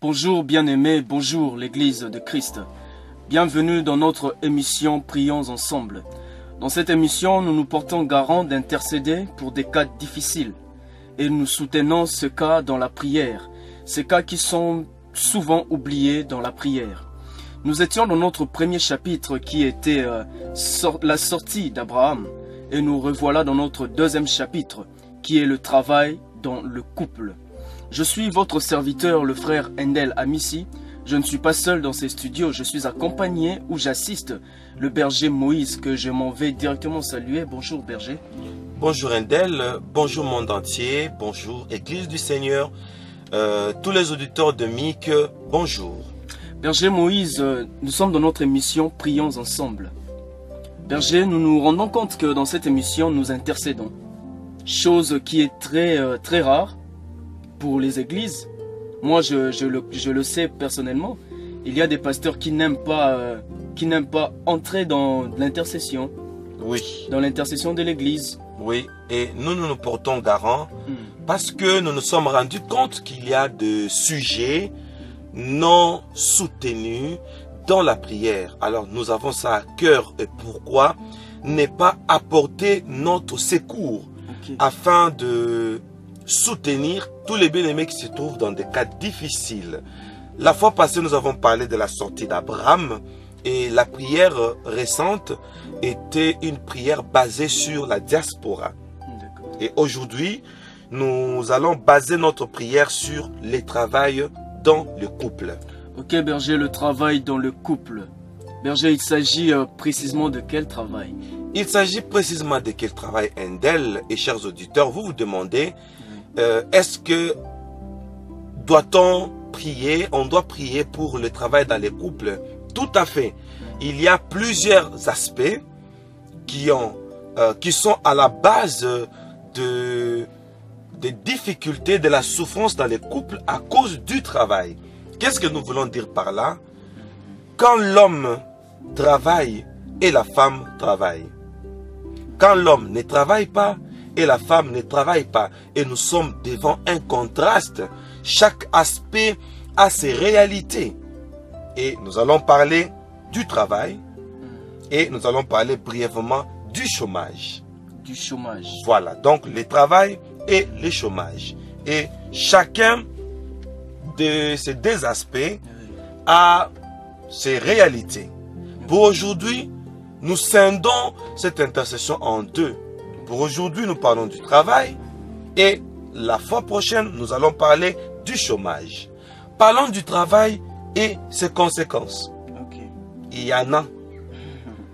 Bonjour bien-aimés, bonjour l'Église de Christ. Bienvenue dans notre émission Prions ensemble. Dans cette émission, nous nous portons garant d'intercéder pour des cas difficiles et nous soutenons ce cas dans la prière, ces cas qui sont souvent oubliés dans la prière. Nous étions dans notre premier chapitre qui était la sortie d'Abraham et nous revoilà dans notre deuxième chapitre qui est le travail dans le couple. Je suis votre serviteur, le frère Endel Amissi. Je ne suis pas seul dans ces studios, je suis accompagné ou j'assiste le berger Moïse que je m'en vais directement saluer. Bonjour berger. Bonjour Endel, bonjour monde entier, bonjour Église du Seigneur, tous les auditeurs de MIC, bonjour. Berger Moïse, nous sommes dans notre émission Prions ensemble. Berger, nous nous rendons compte que dans cette émission, nous intercédons. Chose qui est très rare pour les églises. Moi, je le sais personnellement. Il y a des pasteurs qui n'aiment pas entrer dans l'intercession. Oui. Dans l'intercession de l'église. Oui, et nous portons garant parce que nous nous sommes rendus compte qu'il y a des sujets non soutenus dans la prière. Alors, nous avons ça à cœur et pourquoi ne pas apporter notre secours afin de soutenir tous les bien-aimés qui se trouvent dans des cas difficiles. La fois passée, nous avons parlé de la sortie d'Abraham et la prière récente était une prière basée sur la diaspora. Et aujourd'hui, nous allons baser notre prière sur le travail dans le couple. Ok berger, le travail dans le couple. Berger, il s'agit précisément de quel travail? Il s'agit précisément de quel travail, Endel et chers auditeurs, vous vous demandez, est-ce que doit-on prier, on doit prier pour le travail dans les couples? Tout à fait. Il y a plusieurs aspects qui sont à la base des difficultés, de la souffrance dans les couples à cause du travail. Qu'est-ce que nous voulons dire par là? Quand l'homme travaille et la femme travaille. Quand l'homme ne travaille pas et la femme ne travaille pas. Et nous sommes devant un contraste. Chaque aspect a ses réalités. Et nous allons parler du travail. Et nous allons parler brièvement du chômage. Du chômage. Voilà, donc le travail et le chômage. Et chacun de ces deux aspects a ses réalités. Pour aujourd'hui, nous scindons cette intercession en deux. Pour aujourd'hui, nous parlons du travail et la fois prochaine, nous allons parler du chômage. Parlons du travail et ses conséquences. Il y en a.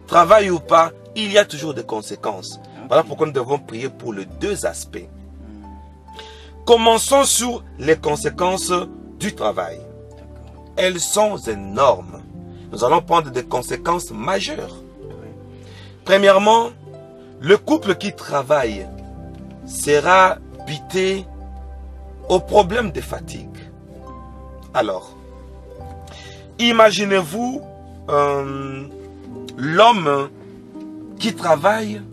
Travail ou pas, il y a toujours des conséquences. Voilà pourquoi nous devons prier pour les deux aspects. Commençons sur les conséquences du travail. Elles sont énormes. Nous allons prendre des conséquences majeures. Premièrement, le couple qui travaille sera buté au problème de fatigue. Alors, imaginez-vous l'homme qui travaille,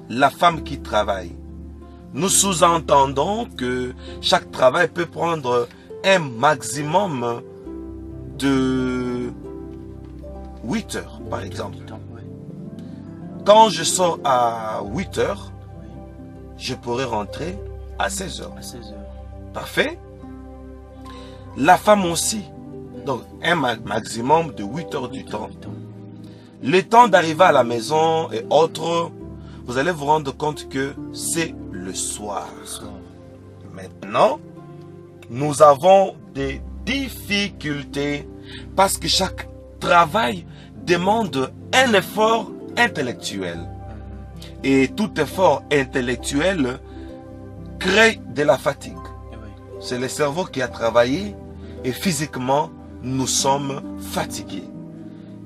la femme qui travaille. Nous sous-entendons que chaque travail peut prendre un maximum de 8 heures, par exemple. Quand je sors à 8 heures, je pourrais rentrer à 16 heures. Parfait. La femme aussi. Donc, un maximum de 8 heures du temps. Le temps d'arriver à la maison et autres, vous allez vous rendre compte que c'est le soir. Maintenant, nous avons des difficultés parce que chaque travail demande un effort intellectuel. Et tout effort intellectuel crée de la fatigue. C'est le cerveau qui a travaillé et physiquement, nous sommes fatigués.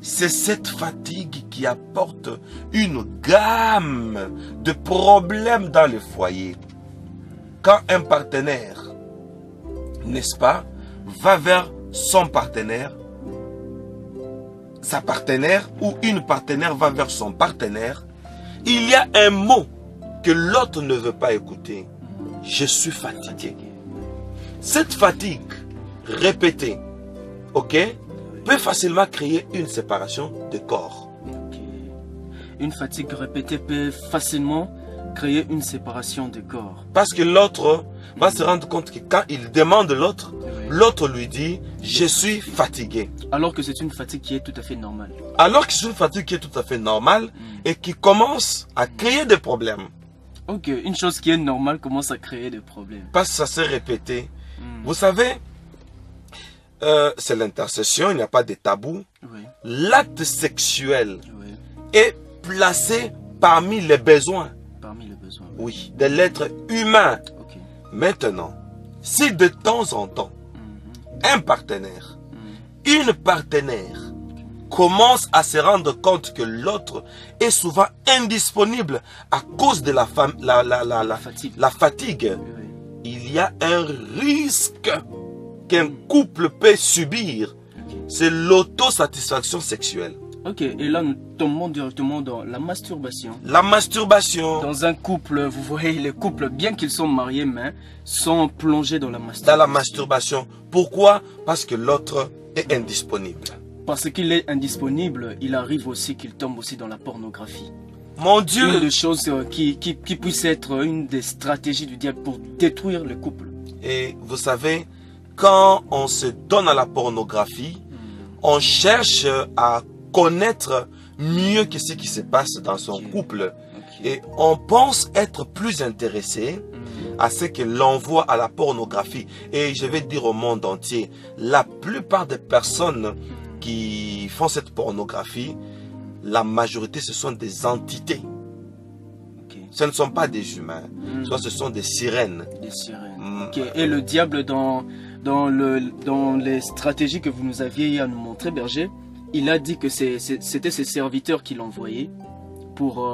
C'est cette fatigue qui apporte une gamme de problèmes dans le foyer. Quand un partenaire, n'est-ce pas, va vers son partenaire, sa partenaire ou une partenaire va vers son partenaire, il y a un mot que l'autre ne veut pas écouter. Je suis fatigué. Cette fatigue répétée ok, peut facilement créer une séparation de corps. Ok. Une fatigue répétée peut facilement créer une séparation de corps. Parce que l'autre va se rendre compte que quand il demande l'autre, l'autre lui dit « Je suis fatigué ». Alors que c'est une fatigue qui est tout à fait normale. Alors que c'est une fatigue qui est tout à fait normale et qui commence à créer des problèmes. Ok, une chose qui est normale commence à créer des problèmes. Parce que ça s'est répété. Vous savez, c'est l'intercession, il n'y a pas de tabou. Oui, L'acte sexuel oui, est placé parmi les besoins, parmi les besoins. oui, de l'être humain. Ok. Maintenant, si de temps en temps, un partenaire, une partenaire commence à se rendre compte que l'autre est souvent indisponible à cause de la Fatigue. la fatigue, Oui, oui. il y a un risque qu'un couple peut subir. Ok. C'est l'autosatisfaction sexuelle. Ok, et là nous tombons directement dans la masturbation. La masturbation, Dans un couple, vous voyez, les couples, bien qu'ils sont mariés, mais sont plongés dans la masturbation. dans la masturbation. Pourquoi? Parce que l'autre est indisponible. Parce qu'il est indisponible, il arrive aussi qu'il tombe aussi dans la pornographie. Mon Une Dieu! des choses qui puisse être une des stratégies du diable pour détruire le couple. Et vous savez, quand on se donne à la pornographie, on cherche à connaître mieux que ce qui se passe dans son couple. Ok. Et on pense être plus intéressé à ce que l'on voit à la pornographie. Et je vais dire au monde entier, la plupart des personnes qui font cette pornographie, la majorité ce sont des entités. Ok. Ce ne sont pas des humains, soit ce sont des sirènes. Des sirènes. Ok. Et le diable dans les stratégies que vous nous aviez à nous montrer, Berger, il a dit que c'était ses serviteurs qui l'envoyaient pour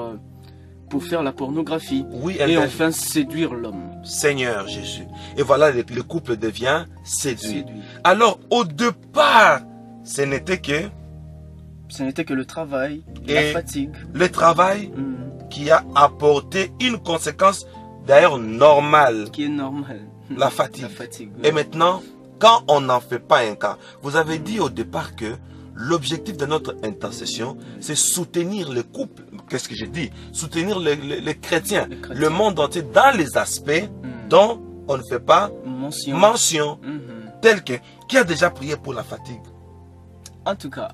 faire la pornographie. Oui, Et enfin séduire l'homme. Seigneur Jésus. Et voilà, le couple devient séduit. Séduit. Alors, au départ, ce n'était que Ce n'était que le travail, Et la fatigue. le travail qui a apporté une conséquence d'ailleurs normale, Qui est normal. la fatigue. La fatigue. Et maintenant, quand on n'en fait pas un cas, vous avez dit au départ que l'objectif de notre intercession, c'est soutenir le couple. Qu'est-ce que j'ai dit? Soutenir les chrétiens, le monde entier dans les aspects dont on ne fait pas mention. Tel que, qui a déjà prié pour la fatigue? En tout cas,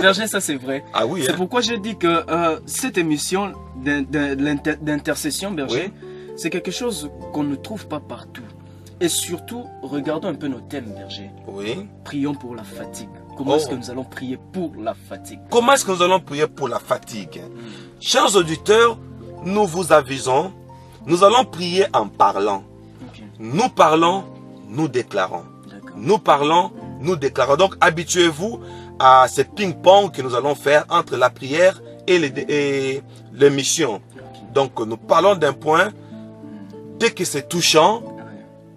Berger, ça c'est vrai. Ah oui, C'est hein? pourquoi j'ai dit que cette émission d'intercession, Berger, c'est quelque chose qu'on ne trouve pas partout. Et surtout, regardons un peu nos thèmes, Berger. Oui. Prions pour la fatigue. Comment est-ce que nous allons prier pour la fatigue? Comment est-ce que nous allons prier pour la fatigue? Chers auditeurs, nous vous avisons, nous allons prier en parlant. Ok, Nous parlons, nous déclarons. d'accord. Nous parlons, nous déclarons. Donc habituez-vous à ce ping-pong que nous allons faire entre la prière et l'émission. Ok. Donc nous parlons d'un point, dès que c'est touchant, Ouais.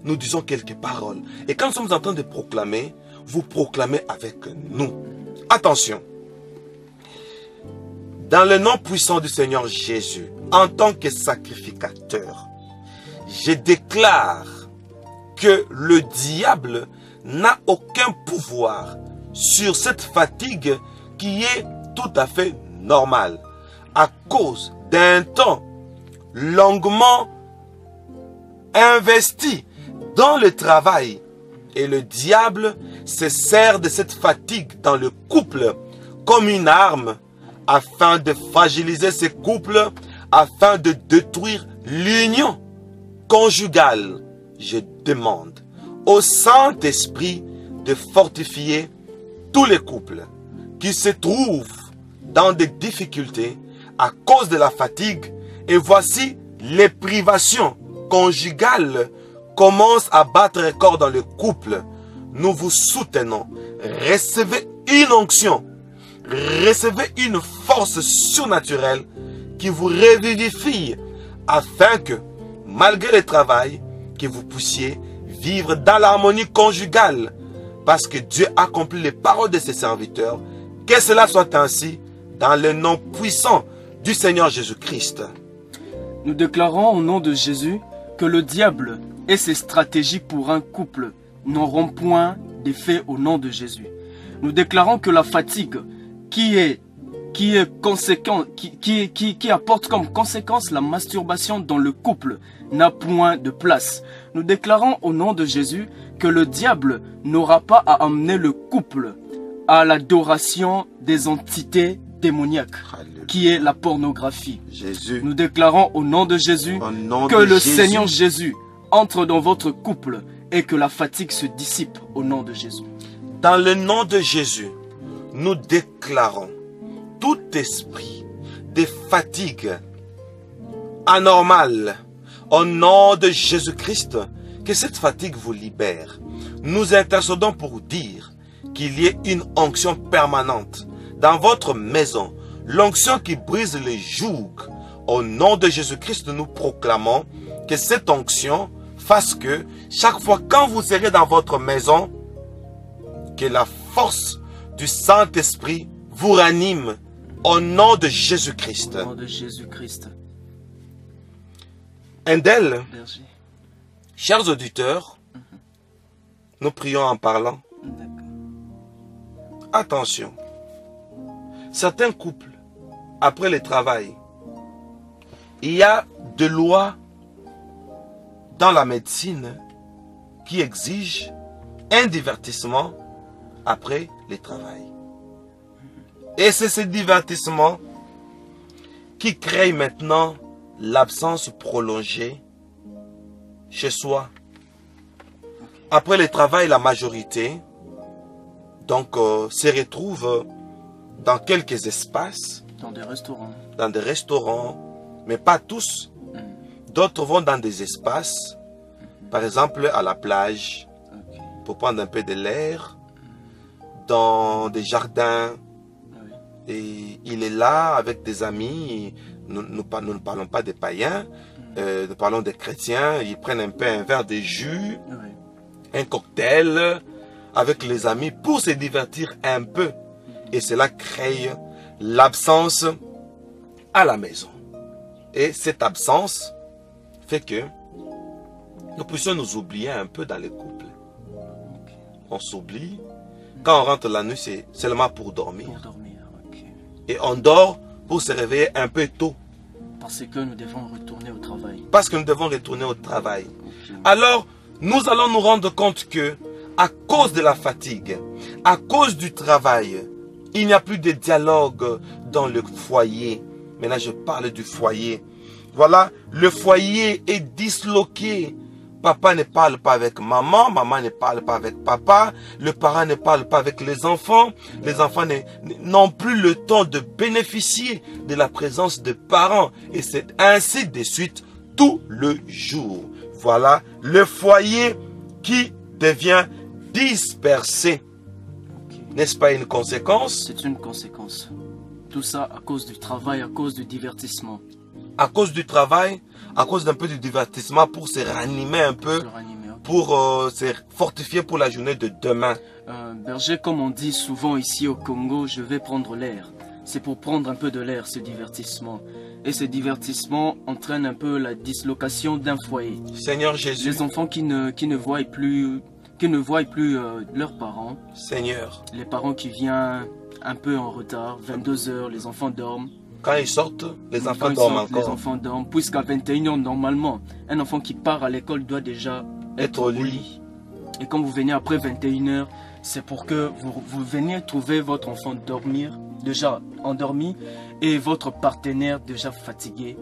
nous disons quelques paroles. Et quand nous sommes en train de proclamer, vous proclamez avec nous. Attention. Dans le nom puissant du Seigneur Jésus, en tant que sacrificateur, je déclare que le diable n'a aucun pouvoir sur cette fatigue qui est tout à fait normale à cause d'un temps longuement investi dans le travail. Et le diable se sert de cette fatigue dans le couple comme une arme afin de fragiliser ce couple, afin de détruire l'union conjugale. Je demande au Saint-Esprit de fortifier tous les couples qui se trouvent dans des difficultés à cause de la fatigue. Et voici, les privations conjugales commencent à battre record dans le couple. Nous vous soutenons. Recevez une onction. Recevez une force surnaturelle qui vous revivifie afin que, malgré le travail, que vous puissiez vivre dans l'harmonie conjugale. Parce que Dieu accomplit les paroles de ses serviteurs. Que cela soit ainsi dans le nom puissant du Seigneur Jésus-Christ. Nous déclarons au nom de Jésus que le diable et ses stratégies pour un couple n'auront point d'effet au nom de Jésus. Nous déclarons que la fatigue qui apporte comme conséquence la masturbation dans le couple n'a point de place. Nous déclarons au nom de Jésus que le diable n'aura pas à amener le couple à l'adoration des entités démoniaques, qui est la pornographie. Jésus. Nous déclarons au nom de Jésus que le Seigneur Jésus entre dans votre couple et que la fatigue se dissipe au nom de Jésus. Dans le nom de Jésus, nous déclarons tout esprit de fatigue anormale au nom de Jésus-Christ, que cette fatigue vous libère. Nous intercédons pour dire qu'il y ait une onction permanente dans votre maison, l'onction qui brise les jougs. Au nom de Jésus-Christ, nous proclamons que cette onction fasse que chaque fois quand vous serez dans votre maison, que la force du Saint-Esprit vous ranime au nom de Jésus-Christ. Au nom de Jésus-Christ. Indel, Berger. chers auditeurs, nous prions en parlant. Attention, certains couples, après le travail, il y a des lois dans la médecine qui exigent un divertissement après le travail. Et c'est ce divertissement qui crée maintenant l'absence prolongée chez soi. Après le travail, la majorité se retrouve dans quelques espaces. Dans des restaurants. Dans des restaurants, mais pas tous. D'autres vont dans des espaces, par exemple à la plage, pour prendre un peu de l'air, dans des jardins. Et il est là avec des amis. Nous ne parlons pas des païens, nous parlons des chrétiens. Ils prennent un peu un verre de jus, un cocktail avec les amis pour se divertir un peu. Et cela crée l'absence à la maison. Et cette absence fait que nous puissions nous oublier un peu dans les couples. On s'oublie. Quand on rentre la nuit, c'est seulement pour dormir. Et on dort pour se réveiller un peu tôt. Parce que nous devons retourner au travail. Parce que nous devons retourner au travail. Alors, nous allons nous rendre compte que, à cause de la fatigue, à cause du travail, il n'y a plus de dialogue dans le foyer. Maintenant, je parle du foyer. Voilà, le foyer est disloqué. Papa ne parle pas avec maman, maman ne parle pas avec papa, le parent ne parle pas avec les enfants n'ont plus le temps de bénéficier de la présence des parents. Et c'est ainsi de suite tout le jour. Voilà le foyer qui devient dispersé. N'est-ce pas une conséquence? C'est une conséquence. Tout ça à cause du travail, à cause du divertissement. À cause du travail, à cause d'un peu de divertissement pour se ranimer un peu, pour se fortifier pour la journée de demain. Berger, comme on dit souvent ici au Congo, je vais prendre l'air. C'est pour prendre un peu de l'air, ce divertissement. Et ce divertissement entraîne un peu la dislocation d'un foyer. Seigneur Jésus. Les enfants qui ne voient plus leurs parents. Seigneur. Les parents qui viennent un peu en retard, 22 h, les enfants dorment. Quand ils sortent, les enfants dorment encore. Les enfants dorment, puisqu'à 21 h, normalement, un enfant qui part à l'école doit déjà être au lit. Et quand vous venez après 21 h, c'est pour que vous veniez trouver votre enfant déjà endormi, et votre partenaire déjà fatigué.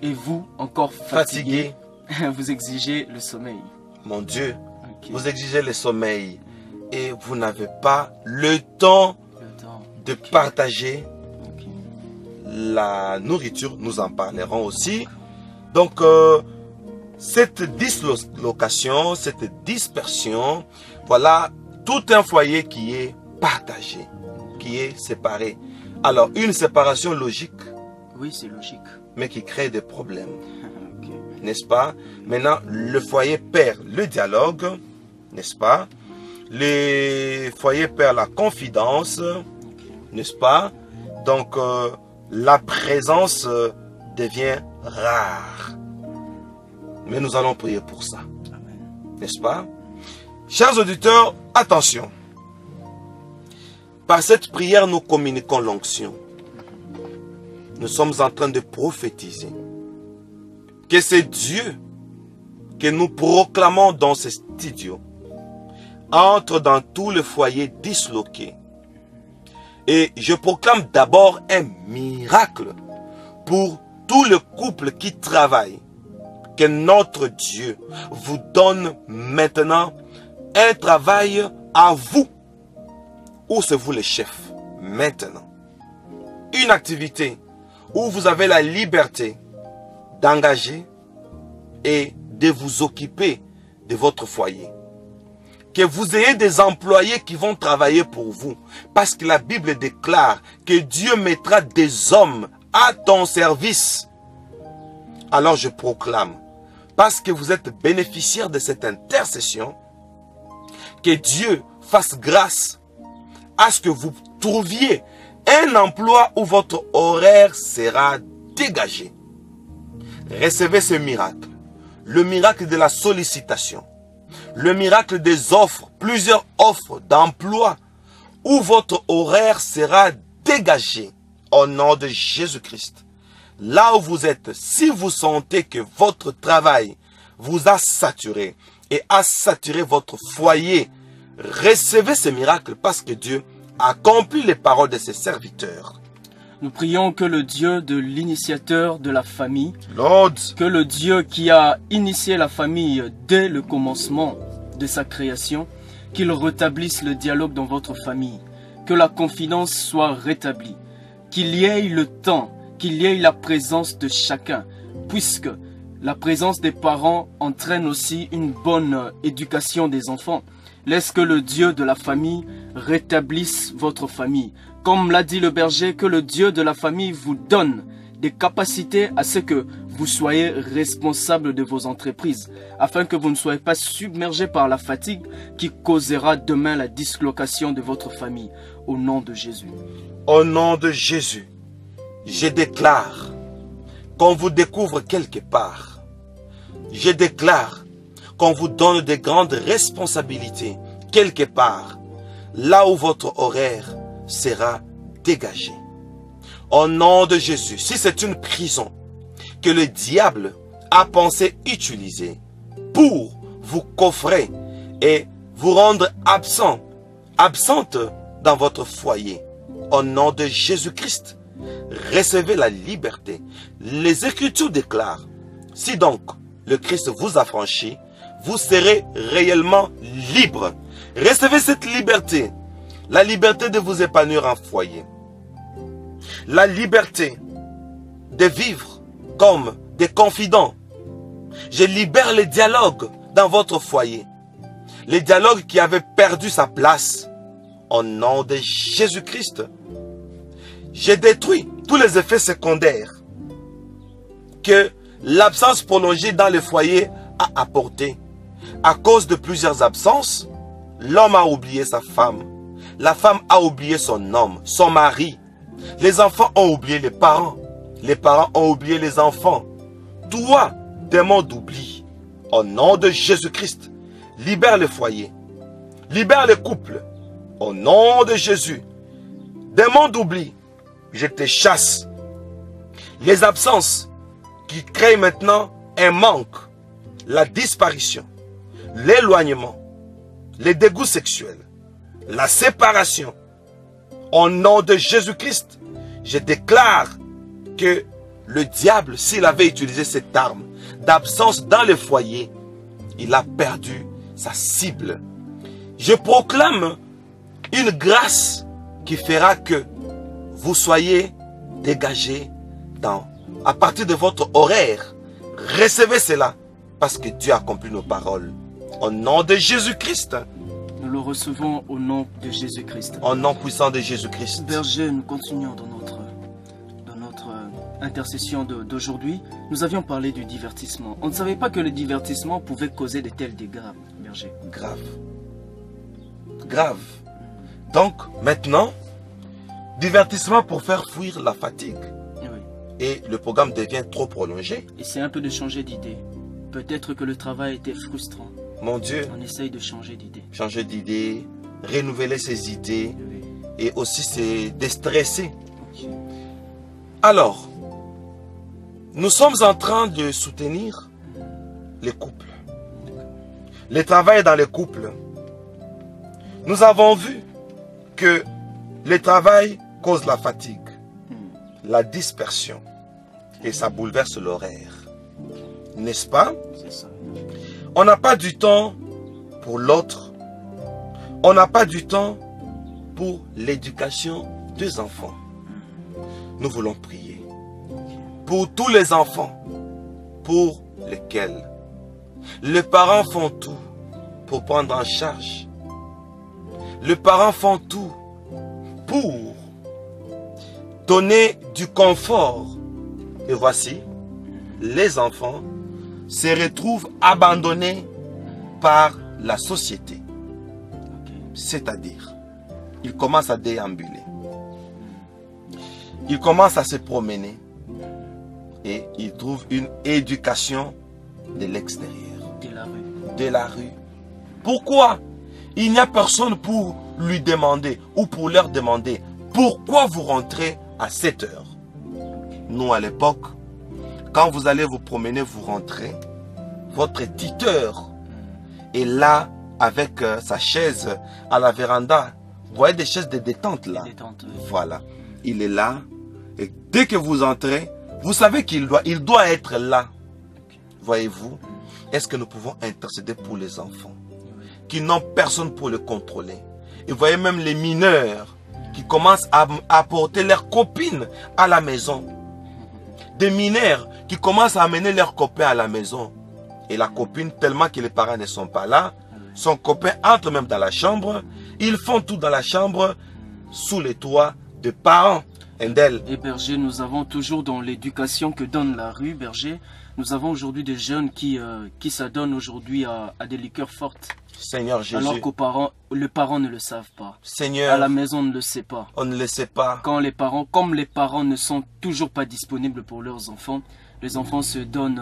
Et vous, encore fatigué. Vous exigez le sommeil. Mon Dieu, vous exigez le sommeil. Et vous n'avez pas le temps de partager la nourriture. Nous en parlerons aussi. Donc, cette dislocation, cette dispersion, voilà tout un foyer qui est partagé, qui est séparé. Alors, une séparation logique. Oui, c'est logique. Mais qui crée des problèmes. N'est-ce pas? Maintenant, le foyer perd le dialogue. N'est-ce pas? Le foyer perd la confidence. N'est-ce pas? Donc, la présence devient rare. Mais nous allons prier pour ça. N'est-ce pas? Chers auditeurs, Attention. Par cette prière, nous communiquons l'onction. Nous sommes en train de prophétiser que c'est Dieu que nous proclamons dans ce studio entre dans tout le foyer disloqué. Et je proclame d'abord un miracle pour tout le couple qui travaille. Que notre Dieu vous donne maintenant un travail à vous. Ou c'est vous les chefs maintenant. Une activité où vous avez la liberté d'engager et de vous occuper de votre foyer. Que vous ayez des employés qui vont travailler pour vous. Parce que la Bible déclare que Dieu mettra des hommes à ton service. Alors je proclame, parce que vous êtes bénéficiaire de cette intercession, que Dieu fasse grâce à ce que vous trouviez un emploi où votre horaire sera dégagé. Recevez ce miracle. Le miracle de la sollicitation. Le miracle des offres, plusieurs offres d'emploi où votre horaire sera dégagé au nom de Jésus-Christ. Là où vous êtes, si vous sentez que votre travail vous a saturé et a saturé votre foyer, recevez ce miracle parce que Dieu accomplit les paroles de ses serviteurs. Nous prions que le Dieu de l'initiateur de la famille, Lord, que le Dieu qui a initié la famille dès le commencement de sa création, qu'il rétablisse le dialogue dans votre famille, que la confidence soit rétablie, qu'il y ait le temps, qu'il y ait la présence de chacun, puisque la présence des parents entraîne aussi une bonne éducation des enfants. Laisse que le Dieu de la famille rétablisse votre famille. Comme l'a dit le berger, que le Dieu de la famille vous donne des capacités à ce que vous soyez responsable de vos entreprises, afin que vous ne soyez pas submergé par la fatigue qui causera demain la dislocation de votre famille. Au nom de Jésus. Au nom de Jésus, je déclare qu'on vous découvre quelque part. Je déclare qu'on vous donne de grandes responsabilités quelque part, là où votre horaire sera dégagé. Au nom de Jésus, si c'est une prison que le diable a pensé utiliser pour vous coffrer et vous rendre absente dans votre foyer, au nom de Jésus-Christ, recevez la liberté. Les Écritures déclarent, si donc le Christ vous a franchi, vous serez réellement libre. Recevez cette liberté. La liberté de vous épanouir en foyer. La liberté de vivre comme des confidents. Je libère les dialogues dans votre foyer. Les dialogues qui avaient perdu sa place. Au nom de Jésus-Christ. Je détruis tous les effets secondaires que l'absence prolongée dans le foyer a apporté. À cause de plusieurs absences, l'homme a oublié sa femme. La femme a oublié son homme, son mari. Les enfants ont oublié les parents. Les parents ont oublié les enfants. Toi, démon d'oubli, au nom de Jésus-Christ, libère le foyer. Libère le couple. Au nom de Jésus. Démon d'oubli, je te chasse. Les absences qui créent maintenant un manque, la disparition, l'éloignement, les dégoûts sexuels, la séparation. Au nom de Jésus-Christ, je déclare que le diable, s'il avait utilisé cette arme d'absence dans le foyer, il a perdu sa cible. Je proclame une grâce qui fera que vous soyez dégagés à partir de votre horaire. Recevez cela parce que Dieu a accompli nos paroles. Au nom de Jésus-Christ. Nous le recevons au nom de Jésus-Christ. Au nom puissant de Jésus-Christ. Berger, nous continuons dans notre intercession d'aujourd'hui. Nous avions parlé du divertissement. On ne savait pas que le divertissement pouvait causer de tels dégâts, berger. Grave. Grave. Donc, maintenant, divertissement pour faire fuir la fatigue. Oui. Et le programme devient trop prolongé. Et c'est un peu de changer d'idée. Peut-être que le travail était frustrant. Mon Dieu, On essaye de changer d'idée. changer d'idée, renouveler ses idées Oui. et aussi se déstresser. Ok. Alors, nous sommes en train de soutenir les couples. Le travail dans les couples. Nous avons vu que le travail cause la fatigue, la dispersion et ça bouleverse l'horaire. N'est-ce pas? C'est ça. On n'a pas du temps pour l'autre. On n'a pas du temps pour l'éducation des enfants. Nous voulons prier pour tous les enfants pour lesquels les parents font tout pour prendre en charge. Les parents font tout pour donner du confort. Et voici, les enfants se retrouvent abandonnés par la société. Ok. C'est-à-dire, ils commencent à déambuler. Ils commencent à se promener. Et ils trouvent une éducation de l'extérieur, De la rue. de la rue. Pourquoi? Il n'y a personne pour lui demander ou pour leur demander pourquoi vous rentrez à 7 heures. Nous, à l'époque, quand vous allez vous promener, vous rentrez, votre tuteur est là avec sa chaise à la véranda. Vous voyez des chaises de détente là. Détente. Voilà. Il est là. Et dès que vous entrez, vous savez qu'il doit être là. Voyez-vous, est-ce que nous pouvons intercéder pour les enfants qui n'ont personne pour les contrôler? Et voyez même les mineurs qui commencent à apporter leurs copines à la maison. Des mineurs qui commencent à amener leurs copains à la maison. Et la copine, tellement que les parents ne sont pas là, son copain entre même dans la chambre. Ils font tout dans la chambre, sous les toits des parents. Et Berger, nous avons toujours dans l'éducation que donne la rue, Berger, nous avons aujourd'hui des jeunes qui s'adonnent aujourd'hui à des liqueurs fortes. Seigneur Jésus. Alors que les parents ne le savent pas. Seigneur, à la maison, on ne le sait pas. On ne le sait pas. Comme les parents ne sont toujours pas disponibles pour leurs enfants, les enfants se donnent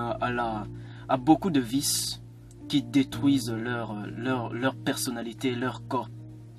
à beaucoup de vices qui détruisent leur personnalité, leur corps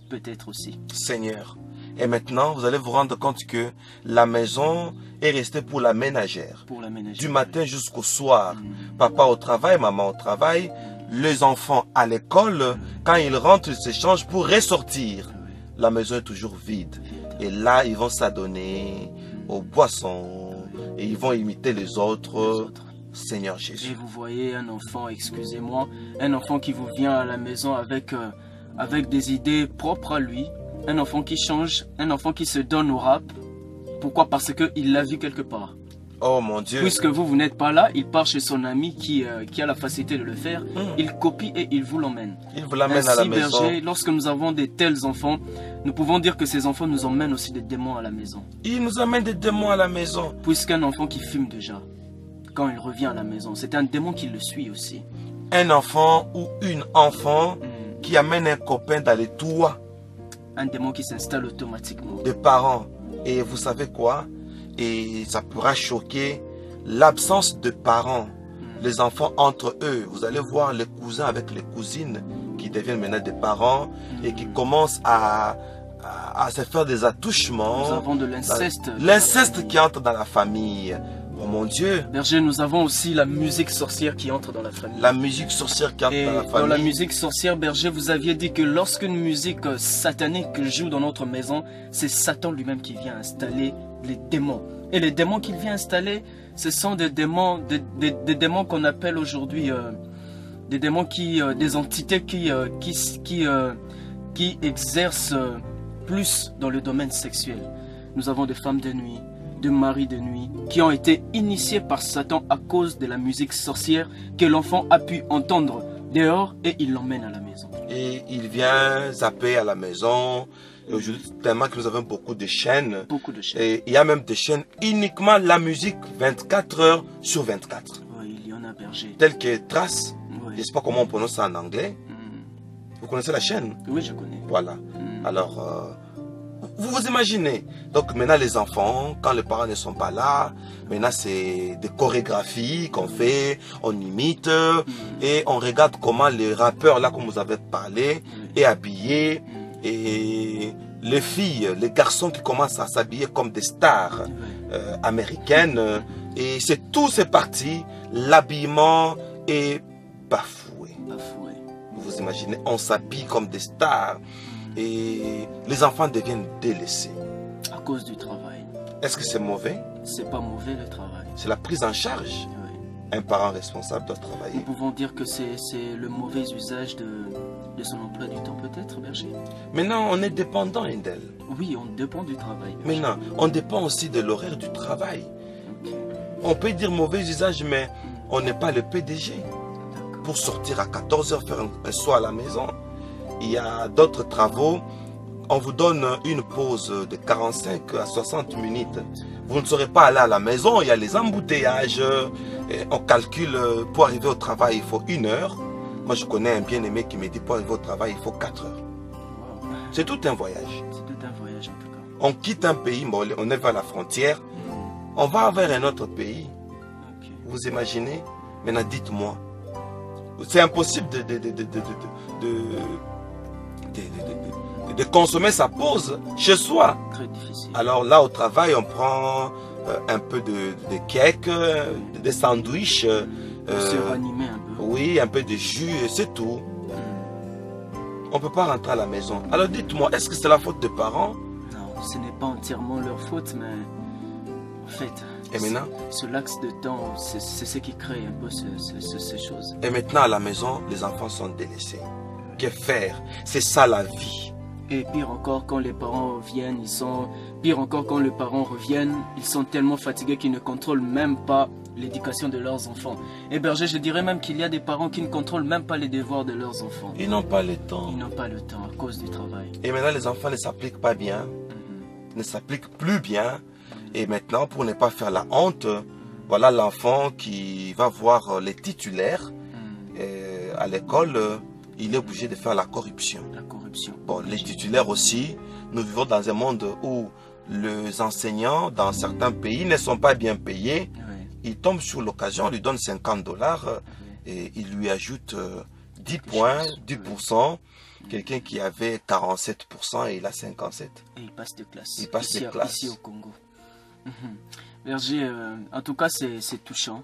peut-être aussi. Seigneur. Et maintenant, vous allez vous rendre compte que la maison est restée pour la ménagère. Pour la ménagère. Du matin jusqu'au soir. Papa au travail, maman au travail. Les enfants à l'école. Quand ils rentrent, ils s'échangent pour ressortir. La maison est toujours vide. Et là, ils vont s'adonner aux boissons. Et ils vont imiter les autres. Seigneur Jésus. Et vous voyez un enfant, excusez-moi, un enfant qui vous vient à la maison avec des idées propres à lui. Un enfant qui change, un enfant qui se donne au rap. Pourquoi? Parce qu'il l'a vu quelque part. Oh mon Dieu. Puisque vous n'êtes pas là, il part chez son ami qui a la facilité de le faire. Il copie et il vous l'emmène. Il vous l'emmène à la maison. Berger, lorsque nous avons de tels enfants, nous pouvons dire que ces enfants nous emmènent aussi des démons à la maison. Il nous amène des démons à la maison. Puisqu'un enfant qui fume déjà, quand il revient à la maison, c'est un démon qui le suit aussi. Un enfant ou une enfant qui amène un copain dans les toits. Un démon qui s'installe automatiquement. Des parents. Et vous savez quoi? Et ça pourra choquer l'absence de parents. Les enfants entre eux. Vous allez voir les cousins avec les cousines qui deviennent maintenant des parents et qui commencent à se faire des attouchements. Nous avons de l'inceste. L'inceste qui entre dans la famille. Oh mon Dieu. Berger, nous avons aussi la musique sorcière qui entre dans la famille. La musique sorcière qui entre Et dans la famille. dans la musique sorcière, Berger, vous aviez dit que lorsqu'une musique satanique joue dans notre maison, c'est Satan lui-même qui vient installer les démons. Et les démons qu'il vient installer, ce sont des démons, des démons qu'on appelle aujourd'hui des démons des entités qui exercent plus dans le domaine sexuel. Nous avons des femmes de nuit, de maris de nuit qui ont été initiés par Satan à cause de la musique sorcière que l'enfant a pu entendre dehors et il l'emmène à la maison. Et il vient zapper à la maison. Et aujourd'hui, tellement que nous avons beaucoup de chaînes. Beaucoup de chaînes. Et il y a même des chaînes uniquement la musique 24 heures sur 24. Oui, il y en a, Berger. Telles que Trace. Oui. Je ne sais pas comment on prononce ça en anglais. Vous connaissez la chaîne? Oui, je connais. Voilà. Alors, Vous vous imaginez? Donc maintenant les enfants, quand les parents ne sont pas là, maintenant c'est des chorégraphies qu'on fait, on imite et on regarde comment les rappeurs là, comme vous avez parlé, est habillé et les filles, les garçons qui commencent à s'habiller comme des stars américaines et c'est tout c'est parti, l'habillement est bafoué. Vous imaginez, on s'habille comme des stars. Et les enfants deviennent délaissés. À cause du travail. Est-ce que c'est mauvais? C'est pas mauvais le travail. C'est la prise en charge. Oui. Un parent responsable doit travailler. Nous pouvons dire que c'est le mauvais usage de son emploi du temps peut-être, berger. Maintenant, on est dépendant d'elle. Oui, on dépend du travail. Berger. Maintenant, on dépend aussi de l'horaire du travail. Okay. On peut dire mauvais usage, mais on n'est pas le PDG. Pour sortir à 14 h, faire un soir à la maison. Il y a d'autres travaux, on vous donne une pause de 45 à 60 minutes. Vous ne saurez pas aller à la maison, il y a les embouteillages. On calcule, pour arriver au travail, il faut 1 heure. Moi, je connais un bien-aimé qui me dit, pour arriver au travail, il faut 4 heures. C'est tout un voyage. C'est tout un voyage, en tout cas. On quitte un pays, bon, on est vers la frontière. On va vers un autre pays. Okay. Vous imaginez? Maintenant, dites-moi. C'est impossible de consommer sa pause chez soi. Très difficile. Alors là, au travail, on prend un peu de cake, des sandwichs. Se ranimer un peu. Oui, un peu de jus, c'est tout. On ne peut pas rentrer à la maison. Alors dites-moi, est-ce que c'est la faute des parents? Non, ce n'est pas entièrement leur faute, mais en fait, et maintenant, ce laps de temps, c'est ce qui crée un peu ces choses. Et maintenant, à la maison, les enfants sont délaissés. Que faire? C'est ça la vie. Et pire encore, quand les parents reviennent, ils sont tellement fatigués qu'ils ne contrôlent même pas l'éducation de leurs enfants. Et berger, je dirais même qu'il y a des parents qui ne contrôlent même pas les devoirs de leurs enfants. Ils n'ont pas le temps. Ils n'ont pas le temps à cause du travail. Et maintenant, les enfants ne s'appliquent pas bien, ne s'appliquent plus bien. Et maintenant, pour ne pas faire la honte, voilà l'enfant qui va voir les titulaires à l'école. Il est obligé de faire la corruption. La corruption. Bon, les titulaires aussi, nous vivons dans un monde où les enseignants dans certains pays ne sont pas bien payés. Oui. Ils tombent sur l'occasion, on lui donne 50 $, et il lui ajoute 10 points, 10%. Quelqu'un qui avait 47% et il a 57%. Et il passe de classe. Il passe de classe. Ici au Congo. Berger, en tout cas, c'est touchant.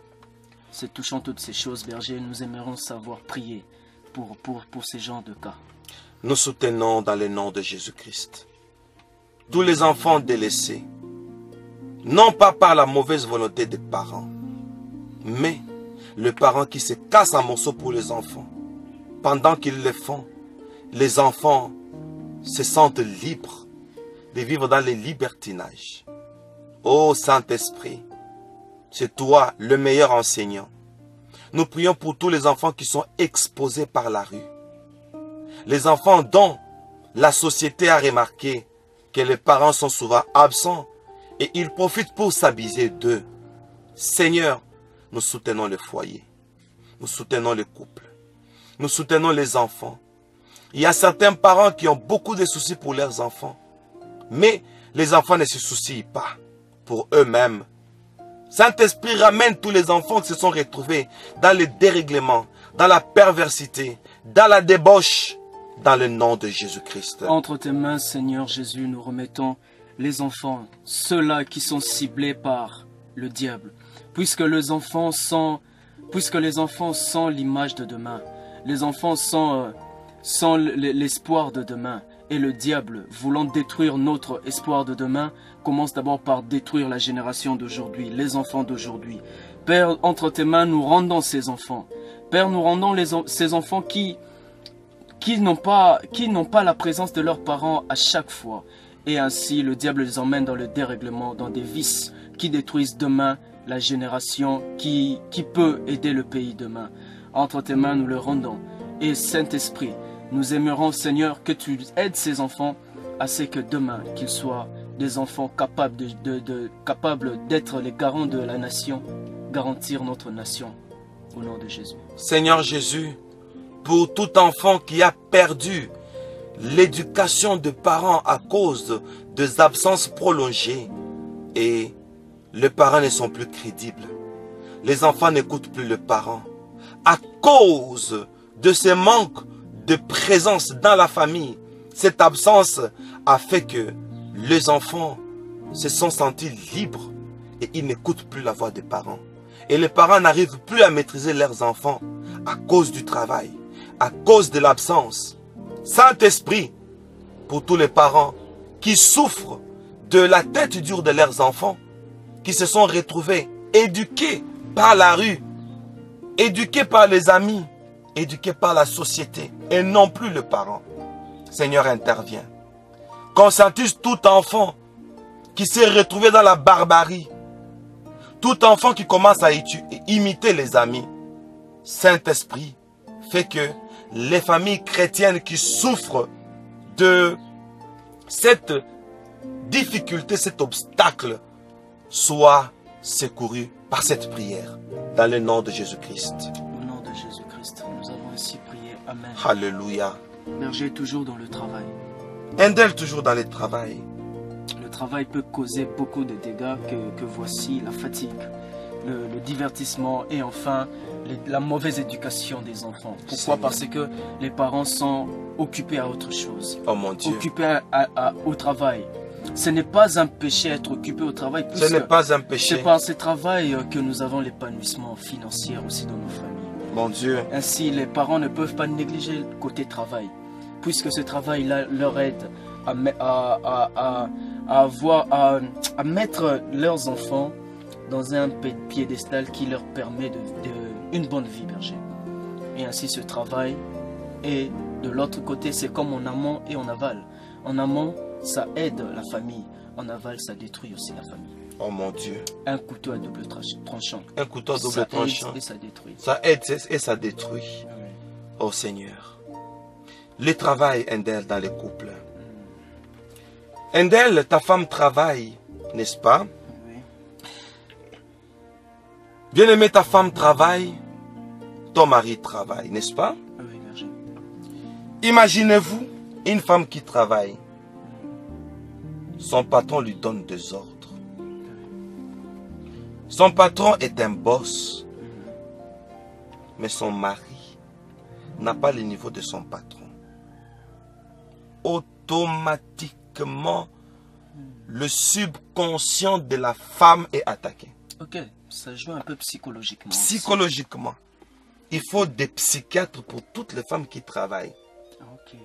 C'est touchant toutes ces choses, berger. Nous aimerions savoir prier pour ces genres de cas. Nous soutenons dans le nom de Jésus-Christ tous les enfants délaissés, non pas par la mauvaise volonté des parents, mais le parent qui se casse en morceaux pour les enfants. Pendant qu'ils le font, les enfants se sentent libres de vivre dans les libertinages. Ô Saint-Esprit, c'est toi le meilleur enseignant. Nous prions pour tous les enfants qui sont exposés par la rue. Les enfants dont la société a remarqué que les parents sont souvent absents et ils profitent pour s'abuser d'eux. Seigneur, nous soutenons le foyer. Nous soutenons le couple. Nous soutenons les enfants. Il y a certains parents qui ont beaucoup de soucis pour leurs enfants. Mais les enfants ne se soucient pas pour eux-mêmes. Saint-Esprit ramène tous les enfants qui se sont retrouvés dans le dérèglement, dans la perversité, dans la débauche, dans le nom de Jésus-Christ. Entre tes mains, Seigneur Jésus, nous remettons les enfants, ceux-là qui sont ciblés par le diable. Puisque les enfants sont l'image de demain. Les enfants sont l'espoir de demain. Et le diable, voulant détruire notre espoir de demain, commence d'abord par détruire la génération d'aujourd'hui, les enfants d'aujourd'hui. Père, entre tes mains, nous rendons ces enfants. Père, nous rendons ces enfants qui n'ont pas la présence de leurs parents à chaque fois. Et ainsi, le diable les emmène dans le dérèglement, dans des vices qui détruisent demain la génération qui peut aider le pays demain. Entre tes mains, nous le rendons. Et Saint-Esprit, nous aimerons, Seigneur, que tu aides ces enfants à ce que demain, qu'ils soient des enfants capables d'être les garants de la nation, garantir notre nation, au nom de Jésus. Seigneur Jésus, pour tout enfant qui a perdu l'éducation de parents à cause des absences prolongées et les parents ne sont plus crédibles. Les enfants n'écoutent plus les parents. À cause de ce manque de présence dans la famille, cette absence a fait que les enfants se sont sentis libres et ils n'écoutent plus la voix des parents. Et les parents n'arrivent plus à maîtriser leurs enfants à cause du travail, à cause de l'absence. Saint-Esprit, pour tous les parents qui souffrent de la tête dure de leurs enfants, qui se sont retrouvés éduqués par la rue, éduqués par les amis, éduqués par la société et non plus le parent. Seigneur, intervient. Conscientise tout enfant qui s'est retrouvé dans la barbarie, tout enfant qui commence à imiter les amis. Saint-Esprit fait que les familles chrétiennes qui souffrent de cette difficulté, cet obstacle, soient secourues par cette prière. Dans le nom de Jésus-Christ. Au nom de Jésus-Christ, nous avons ainsi prié. Amen. Alléluia. Berger est toujours dans le travail. Endel toujours dans le travail. Le travail peut causer beaucoup de dégâts que voici la fatigue, le divertissement et enfin la mauvaise éducation des enfants. Pourquoi? Seigneur. Parce que les parents sont occupés à autre chose. Oh mon Dieu. Occupés au travail. Ce n'est pas un péché d'être occupé au travail. Ce n'est pas un péché. C'est par ce travail que nous avons l'épanouissement financier aussi dans nos familles. Mon Dieu. Ainsi, les parents ne peuvent pas négliger le côté travail, puisque ce travail-là leur aide à mettre leurs enfants dans un piédestal qui leur permet une bonne vie, berger. Et ainsi, ce travail, et de l'autre côté, c'est comme en amont et en aval. En amont, ça aide la famille. En aval, ça détruit aussi la famille. Oh mon Dieu. Un couteau à double tranchant. Un couteau à double Ça tranchant. aide et ça détruit. Ça aide et ça détruit. Oui. Oh Seigneur. Le travail, Endel, dans les couples. Endel, ta femme travaille, n'est-ce pas? Oui. Bien-aimé, ta femme travaille, ton mari travaille, n'est-ce pas? Oui, berger. Imaginez-vous une femme qui travaille. Son patron lui donne des ordres. Son patron est un boss. Mais son mari n'a pas le niveau de son patron. Automatiquement, le subconscient de la femme est attaqué. Ok, ça joue un peu psychologiquement. Psychologiquement. Il faut des psychiatres pour toutes les femmes qui travaillent. Ok.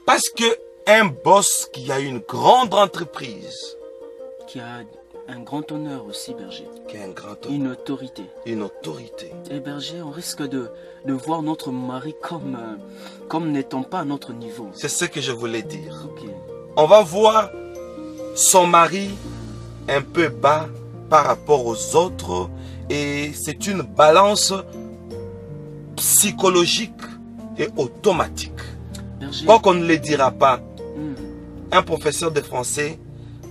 Parce que un boss qui a une grande entreprise, Qui a un grand honneur aussi, berger. qui a un grand Une autorité. une autorité, Et berger, on risque de voir notre mari comme n'étant pas à notre niveau. c'est ce que je voulais dire. Ok. On va voir son mari un peu bas par rapport aux autres et c'est une balance psychologique et automatique. Berger. Quoi qu'on ne le dira pas, Hmm. un professeur de français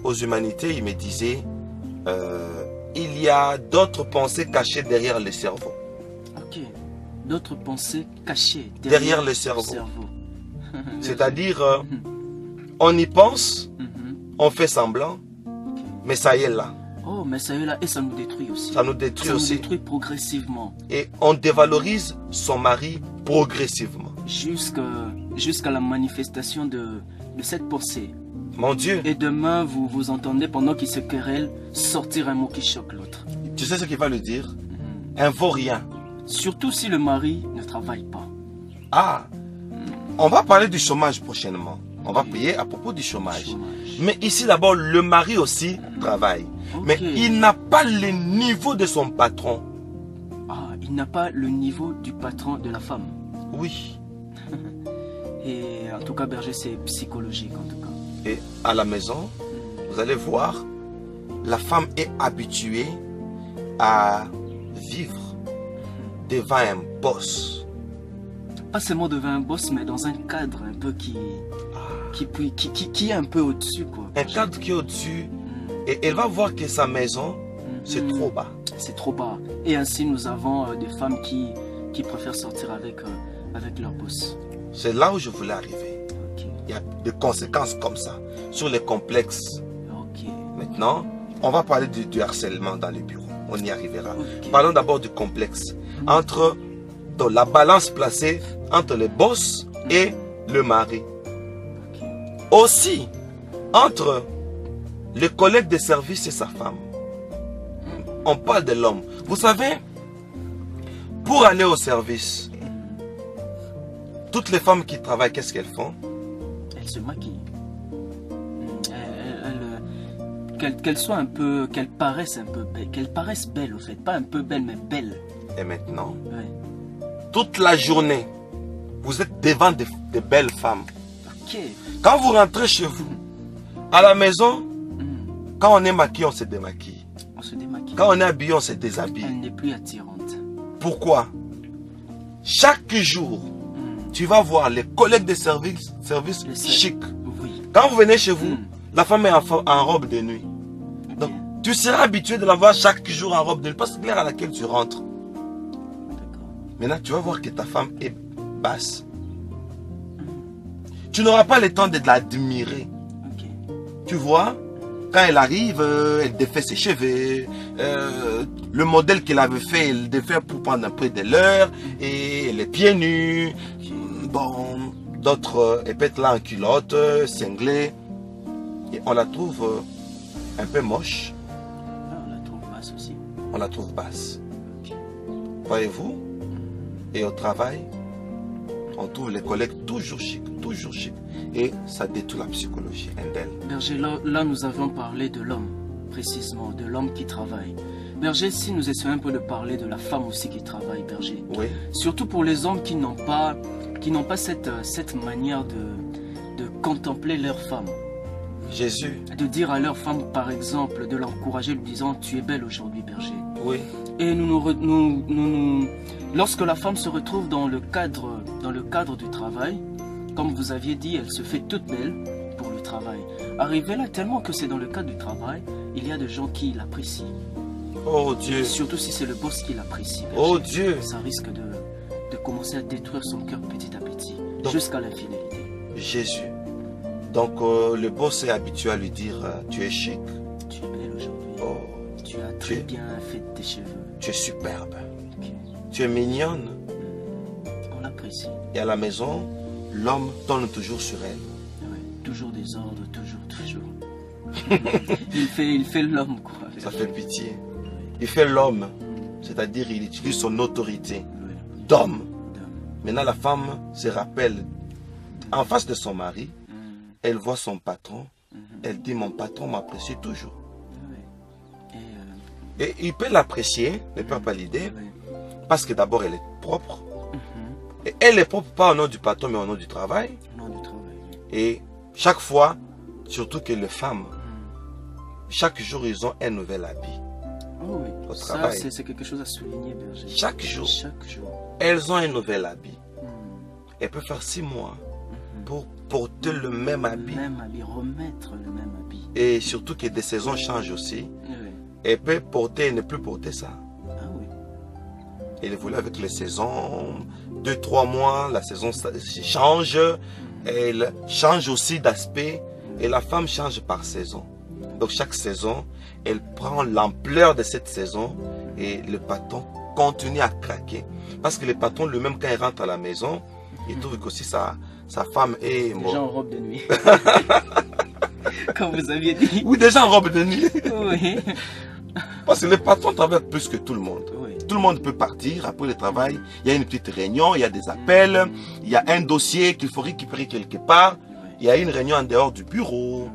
aux humanités, il me disait il y a d'autres pensées cachées derrière le cerveau. Ok. D'autres pensées cachées Derrière le cerveau. C'est-à-dire, on y pense, Mhm. on fait semblant, mais ça y est là. Oh, mais ça y est là, et ça nous détruit aussi. Ça nous détruit Ça nous aussi. détruit progressivement. Et on dévalorise son mari progressivement. Jusqu'à la manifestation de cette pensée. Mon Dieu, Et demain, vous entendez, pendant qu'ils se querellent, sortir un mot qui choque l'autre. tu sais ce qu'il va lui dire? Un vaurien. Surtout si le mari ne travaille pas. Ah, on va parler du chômage prochainement. On va payer à propos du chômage. Chômage. Mais ici d'abord, le mari aussi travaille. Ok. Mais il n'a pas le niveau de son patron. Ah, il n'a pas le niveau du patron de la femme. Oui. Et en tout cas, berger, c'est psychologique en tout cas. Et à la maison, vous allez voir, la femme est habituée à vivre devant un boss. Pas seulement devant un boss, mais dans un cadre un peu qui est un peu au-dessus, quoi. Un cadre qui est au-dessus. Et elle va voir que sa maison, c'est trop bas. C'est trop bas. Et ainsi, nous avons des femmes qui préfèrent sortir avec leur boss. C'est là où je voulais arriver. Ok. Il y a des conséquences comme ça sur les complexes. Ok. Maintenant, on va parler du harcèlement dans les bureaux. On y arrivera. Ok. Parlons d'abord du complexe. Entre donc, la balance placée entre les boss et le mari. Ok. Aussi, entre le collègue de service et sa femme. On parle de l'homme. Vous savez, pour aller au service, toutes les femmes qui travaillent, qu'est-ce qu'elles font? Elle se maquille. Qu'elle soit un peu, qu'elle paraisse un peu belle, qu'elle paraisse belle au fait, pas un peu belle mais belle. Et maintenant, Ouais. toute la journée, vous êtes devant de belles femmes. Ok. Quand vous rentrez chez vous, à la maison, Hmm. quand on est maquillé, on se démaquille. On se démaquille. Quand on est habillé, on se déshabille. Elle n'est plus attirante. Pourquoi? Chaque jour, Hmm. tu vas voir les collègues de service Le seul. chic. Oui. Quand vous venez chez vous, Hmm. la femme est en robe de nuit. Ok. Donc, tu seras habitué de la voir chaque jour en robe de nuit. Parce que l'heure à laquelle tu rentres. D'accord. Maintenant, tu vas voir que ta femme est basse. Tu n'auras pas le temps de l'admirer. Ok. Tu vois, quand elle arrive, elle défait ses cheveux. Le modèle qu'elle avait fait, elle défait pour prendre un peu de l'heure. Et elle est pieds nus. Bon, d'autres, elle peut être là en culotte, cinglée. Et on la trouve un peu moche. Ah, on la trouve basse aussi. On la trouve basse. Ok. Voyez-vous? Et au travail, on trouve les collègues toujours chic, toujours chic. Et ça détruit la psychologie d'elle. Berger, là nous avons parlé de l'homme, précisément, de l'homme qui travaille. Berger, si nous essayons un peu de parler de la femme aussi qui travaille, Berger. Oui, Surtout pour les hommes qui n'ont pas cette manière de contempler leur femme. Jésus, De dire à leur femme, par exemple, de l'encourager, lui disant « Tu es belle aujourd'hui, Berger ». oui, Et lorsque la femme se retrouve dans le cadre du travail, comme vous aviez dit, elle se fait toute belle pour le travail. Arrivé là, tellement que c'est dans le cadre du travail, il y a des gens qui l'apprécient. oh Dieu, Surtout si c'est le boss qui l'apprécie. oh Berger. Dieu, Ça risque de commencer à détruire son cœur petit à petit, Donc- jusqu'à l'infidélité. Jésus. Donc le boss est habitué à lui dire, tu es chic, Tu es belle aujourd'hui. oh, Tu as très bien fait tes cheveux. tu es superbe, Ok. tu es mignonne. On l'apprécie. Et à la maison, l'homme tourne toujours sur elle. Ouais. Toujours des ordres, toujours. il fait l'homme, quoi. Ça fait pitié. Il fait l'homme, c'est-à-dire il utilise son autorité Ouais. d'homme. D'homme. Maintenant la femme se rappelle, en face de son mari, Mm. elle voit son patron, Mhm. elle dit mon patron m'apprécie toujours. Ouais. Et il peut l'apprécier, ne peut pas l'idée, Ouais. parce que d'abord elle est propre. Mhm. Et elle est propre pas au nom du patron mais au nom du travail. Au nom du travail. Et chaque fois, surtout que les femmes, Mm. chaque jour ils ont un nouvel habit. Oh oui. Au Ça, travail. c'est quelque chose à souligner, Berger. Chaque jour, Chaque jour. elles ont un nouvel habit. Mm. Elles peuvent faire 6 mois Mhm. pour porter le même habit. Le même habit, remettre le même habit. Et surtout que des saisons changent aussi. Ouais. Elle peut porter et ne plus porter ça. Ah oui. Elle évolue avec les saisons. 2-3 mois, la saison change. Elle change aussi d'aspect. Et la femme change par saison. Donc chaque saison, elle prend l'ampleur de cette saison. Et le patron continue à craquer. Parce que le patron lui-même, quand il rentre à la maison, il trouve qu'aussi sa femme est... Déjà en robe de nuit. Comme vous aviez dit. Oui, déjà en robe de nuit. Oui. Parce que le patron travaille plus que tout le monde. Oui. Tout le monde peut partir après le travail. Il y a une petite réunion, il y a des appels, il y a un dossier qu'il faut récupérer quelque part. Il y a une réunion en dehors du bureau.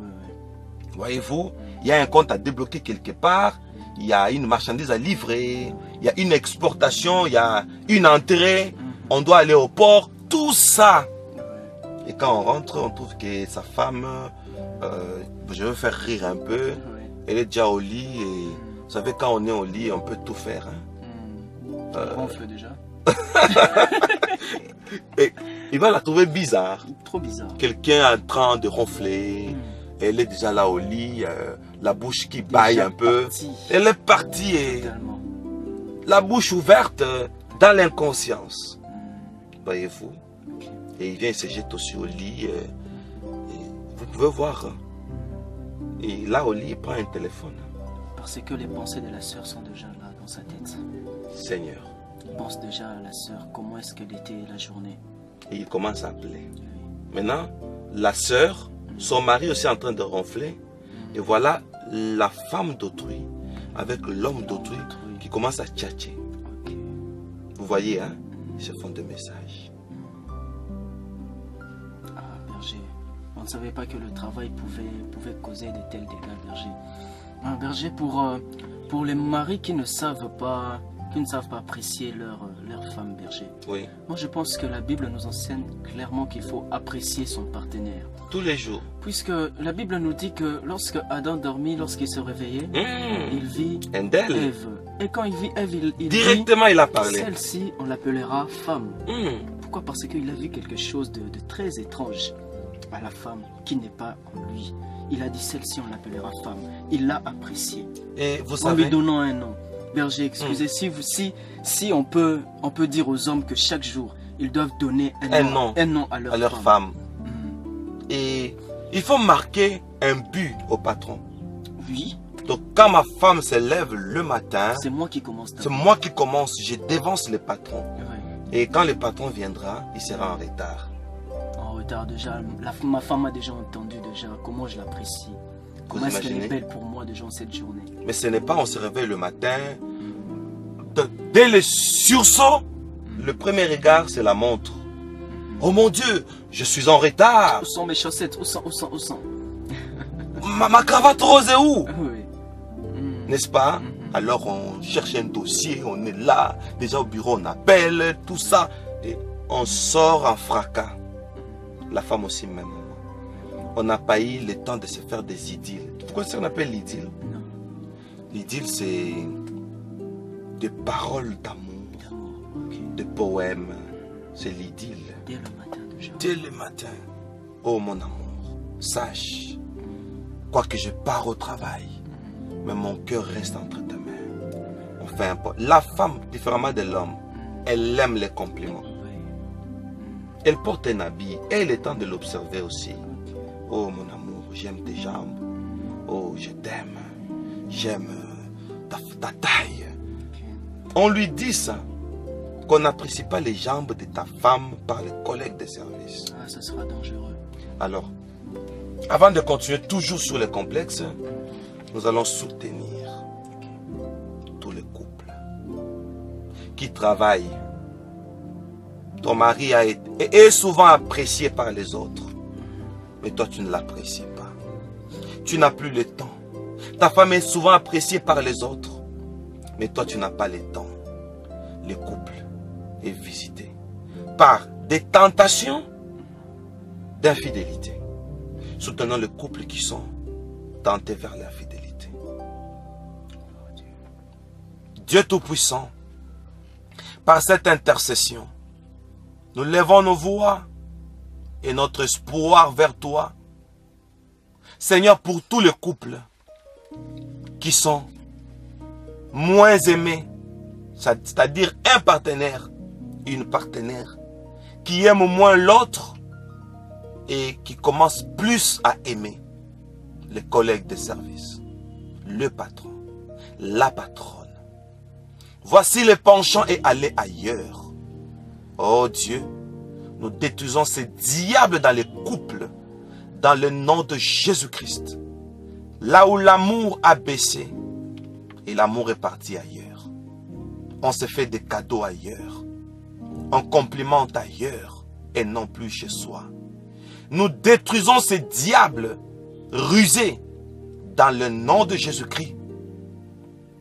Voyez-vous, il y a un compte à débloquer quelque part. Il y a une marchandise à livrer. Il y a une exportation, il y a une entrée. On doit aller au port. Tout ça. Et quand on rentre, on trouve que sa femme, je veux faire rire un peu, elle est déjà au lit. Et vous savez, quand on est au lit, on peut tout faire. Hein. Ronfle déjà. Et il va la trouver bizarre. Trop bizarre. Quelqu'un en train de ronfler. Elle est déjà là au lit, la bouche qui baille un peu. Parti. Elle est partie et Totalement. la bouche ouverte dans l'inconscience. Voyez-vous. Et il vient, il se jette aussi au lit. Vous pouvez voir. Et là, au lit, il prend un téléphone. Parce que les pensées de la sœur sont déjà là dans sa tête. Seigneur. Il pense déjà à la sœur, comment est-ce qu'elle était la journée. Et il commence à appeler. Oui. Maintenant, la sœur, son mari aussi en train de ronfler. Et voilà la femme d'autrui avec l'homme d'autrui qui commence à tchatcher. Ok. Vous voyez, hein? Ils se font des messages. Ah, berger, on ne savait pas que le travail pouvait causer de tels dégâts, berger. Ah, berger, pour les maris qui ne savent pas apprécier leur femme, berger. Oui. Moi, je pense que la Bible nous enseigne clairement qu'il faut apprécier son partenaire. Tous les jours. Puisque la Bible nous dit que lorsque Adam dormit, lorsqu'il se réveillait, il vit Endel. Ève. Et quand il vit Ève, il Directement, il a dit, parlé. celle-ci, on l'appellera femme. Pourquoi? Parce qu'il a vu quelque chose de très étrange à la femme qui n'est pas en lui. Il a dit, celle-ci, on l'appellera femme. Il l'a appréciée. Et vous En lui savez, donnant un nom. Berger, excusez, si on peut dire aux hommes que chaque jour, ils doivent donner un nom à leur femme. Et il faut marquer un but au patron. Oui, Donc quand ma femme se lève le matin, c'est moi qui commence. c'est moi qui commence, je dévance le patron. Ouais. Et quand le patron viendra, il sera en retard. En retard déjà, ma femme a déjà entendu déjà comment je l'apprécie. Comment est-ce qu'elle est imaginez? belle pour moi déjà cette journée. Mais ce n'est pas on se réveille le matin, dès le sursaut, le premier regard c'est la montre. Oh mon Dieu, je suis en retard. Où sont mes chaussettes? Où sont? Ma cravate rose est où? Oui. N'est-ce pas? Alors on cherche un dossier, on est là, déjà au bureau on appelle, tout ça, et on sort en fracas. La femme aussi même. On n'a pas eu le temps de se faire des idylles. Pourquoi ça on appelle l'idylle? Non. L'idylle c'est des paroles d'amour, D'amour, ok. des poèmes, c'est l'idylle. Dès le matin déjà. Dès le matin, oh mon amour, sache, quoique je pars au travail, mais mon cœur reste entre tes mains. On fait un pas. La femme, différemment de l'homme, elle aime les compliments. Oui. Elle porte un habit et il est temps de l'observer aussi. Oh mon amour, j'aime tes jambes. Oh, je t'aime. J'aime ta taille. On lui dit ça. Qu'on n'apprécie pas les jambes de ta femme par les collègues de service. Ah, ça sera dangereux. Alors, avant de continuer toujours sur les complexes, nous allons soutenir tous les couples qui travaillent. Ton mari est souvent apprécié par les autres, mais toi tu ne l'apprécies pas. Tu n'as plus le temps. Ta femme est souvent appréciée par les autres, mais toi tu n'as pas le temps. Le couple est visité par des tentations d'infidélité. Soutenons les couples qui sont tentés vers l'infidélité. Dieu Tout-Puissant, par cette intercession, nous levons nos voix et notre espoir vers toi. Seigneur, pour tous les couples qui sont moins aimés, c'est-à-dire un partenaire et une partenaire qui aime moins l'autre et qui commence plus à aimer les collègues de service, le patron, la patronne. Voici le penchant est allé ailleurs. Oh Dieu, nous détruisons ces diables dans les couples, dans le nom de Jésus-Christ. Là où l'amour a baissé et l'amour est parti ailleurs. On se fait des cadeaux ailleurs. On complimente ailleurs et non plus chez soi. Nous détruisons ces diables rusés dans le nom de Jésus-Christ.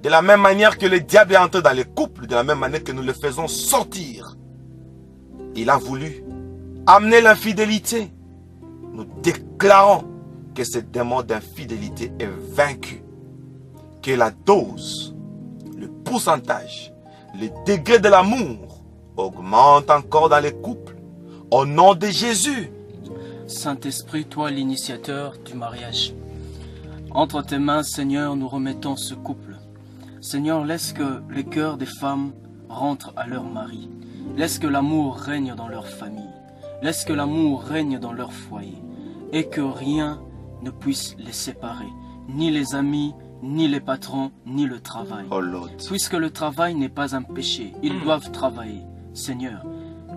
De la même manière que le diable est entré dans les couples, de la même manière que nous le faisons sortir. Il a voulu amener l'infidélité. Nous déclarons que ce démon d'infidélité est vaincu. Que la dose, le pourcentage, le degré de l'amour augmente encore dans les couples. Au nom de Jésus. Saint-Esprit, toi l'initiateur du mariage. Entre tes mains, Seigneur, nous remettons ce couple. Seigneur, laisse que le cœur des femmes rentre à leur mari. Laisse que l'amour règne dans leur famille. Laisse que l'amour règne dans leur foyer. et que rien ne puisse les séparer, ni les amis, ni les patrons, ni le travail. Oh Lord. Puisque le travail n'est pas un péché, ils doivent travailler. Seigneur,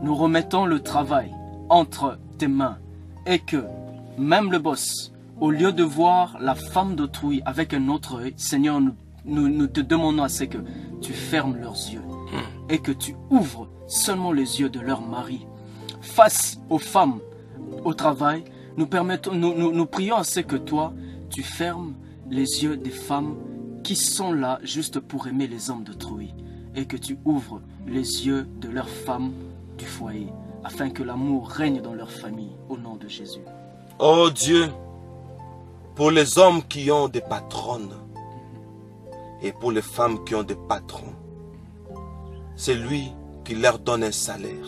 nous remettons le travail entre tes mains et que même le boss, au lieu de voir la femme d'autrui avec un autre œil, Seigneur, nous te demandons à ce que tu fermes leurs yeux et que tu ouvres seulement les yeux de leur mari. Face aux femmes au travail, nous prions à ce que toi, tu fermes les yeux des femmes qui sont là juste pour aimer les hommes d'autrui et que tu ouvres les yeux de leurs femmes du foyer afin que l'amour règne dans leur famille au nom de Jésus. Oh Dieu, pour les hommes qui ont des patronnes et pour les femmes qui ont des patrons, c'est lui qui leur donne un salaire.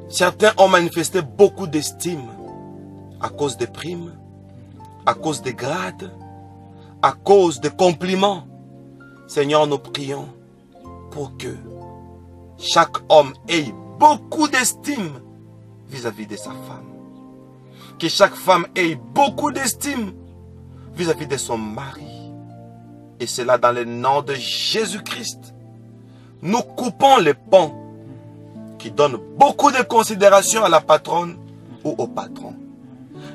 Certains ont manifesté beaucoup d'estime à cause des primes, à cause des grades, à cause des compliments. Seigneur, nous prions pour que chaque homme ait beaucoup d'estime vis-à-vis de sa femme. Que chaque femme ait beaucoup d'estime vis-à-vis de son mari. Et cela dans le nom de Jésus-Christ. Nous coupons les ponts qui donnent beaucoup de considération à la patronne ou au patron.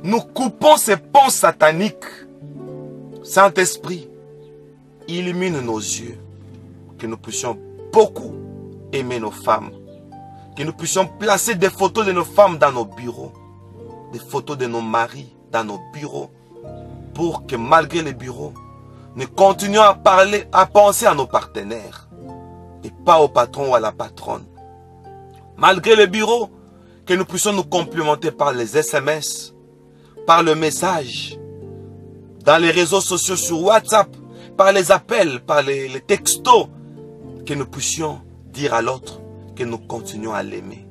Nous coupons ces ponts sataniques. Saint-Esprit, illumine nos yeux, que nous puissions beaucoup aimer nos femmes, que nous puissions placer des photos de nos femmes dans nos bureaux, des photos de nos maris dans nos bureaux, pour que malgré les bureaux, nous continuions à parler, à penser à nos partenaires, et pas au patron ou à la patronne. Malgré les bureaux, que nous puissions nous complimenter par les SMS, par le message, dans les réseaux sociaux sur WhatsApp, par les appels, par les textos, que nous puissions dire à l'autre que nous continuons à l'aimer.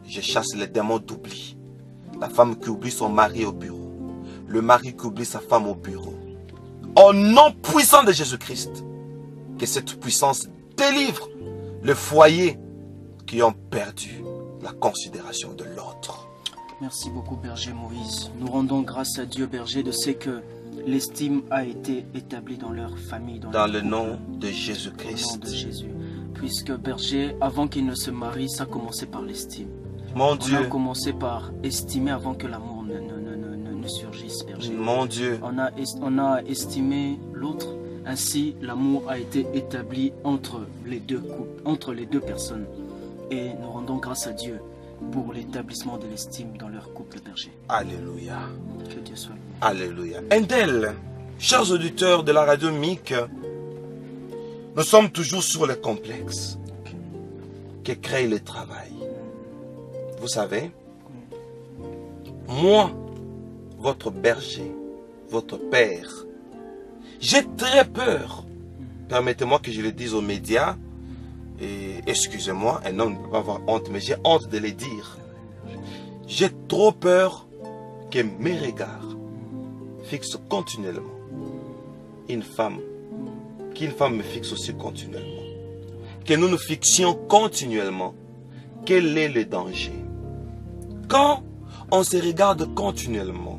Je chasse les démons d'oubli. La femme qui oublie son mari au bureau, le mari qui oublie sa femme au bureau. Au nom puissant de Jésus-Christ, que cette puissance délivre le foyer qui ont perdu la considération de l'autre. Merci beaucoup, berger Moïse. Nous rendons grâce à Dieu, berger, de ce que l'estime a été établie dans leur famille. Dans le nom de Au Jésus-Christ. nom de Jésus. Puisque, berger, avant qu'il ne se marie, ça a commencé par l'estime. Mon On a Dieu, commencé par estimer avant que l'amour ne surgisse, berger. mon Dieu, On a estimé l'autre. Ainsi, l'amour a été établi entre les deux couples, entre les deux personnes. Et nous rendons grâce à Dieu pour l'établissement de l'estime dans leur couple, berger. alléluia, Que Dieu soit loué. alléluia. Endel, chers auditeurs de la radio MIC, nous sommes toujours sur les complexes que crée le travail. Vous savez, moi, votre berger, votre père, j'ai très peur. Permettez-moi que je le dise aux médias. Et excusez-moi, un homme ne peut pas avoir honte, mais j'ai honte de le dire. J'ai trop peur que mes regards fixent continuellement une femme, qu'une femme me fixe aussi continuellement. Que nous nous fixions continuellement. Quel est le danger? Quand on se regarde continuellement,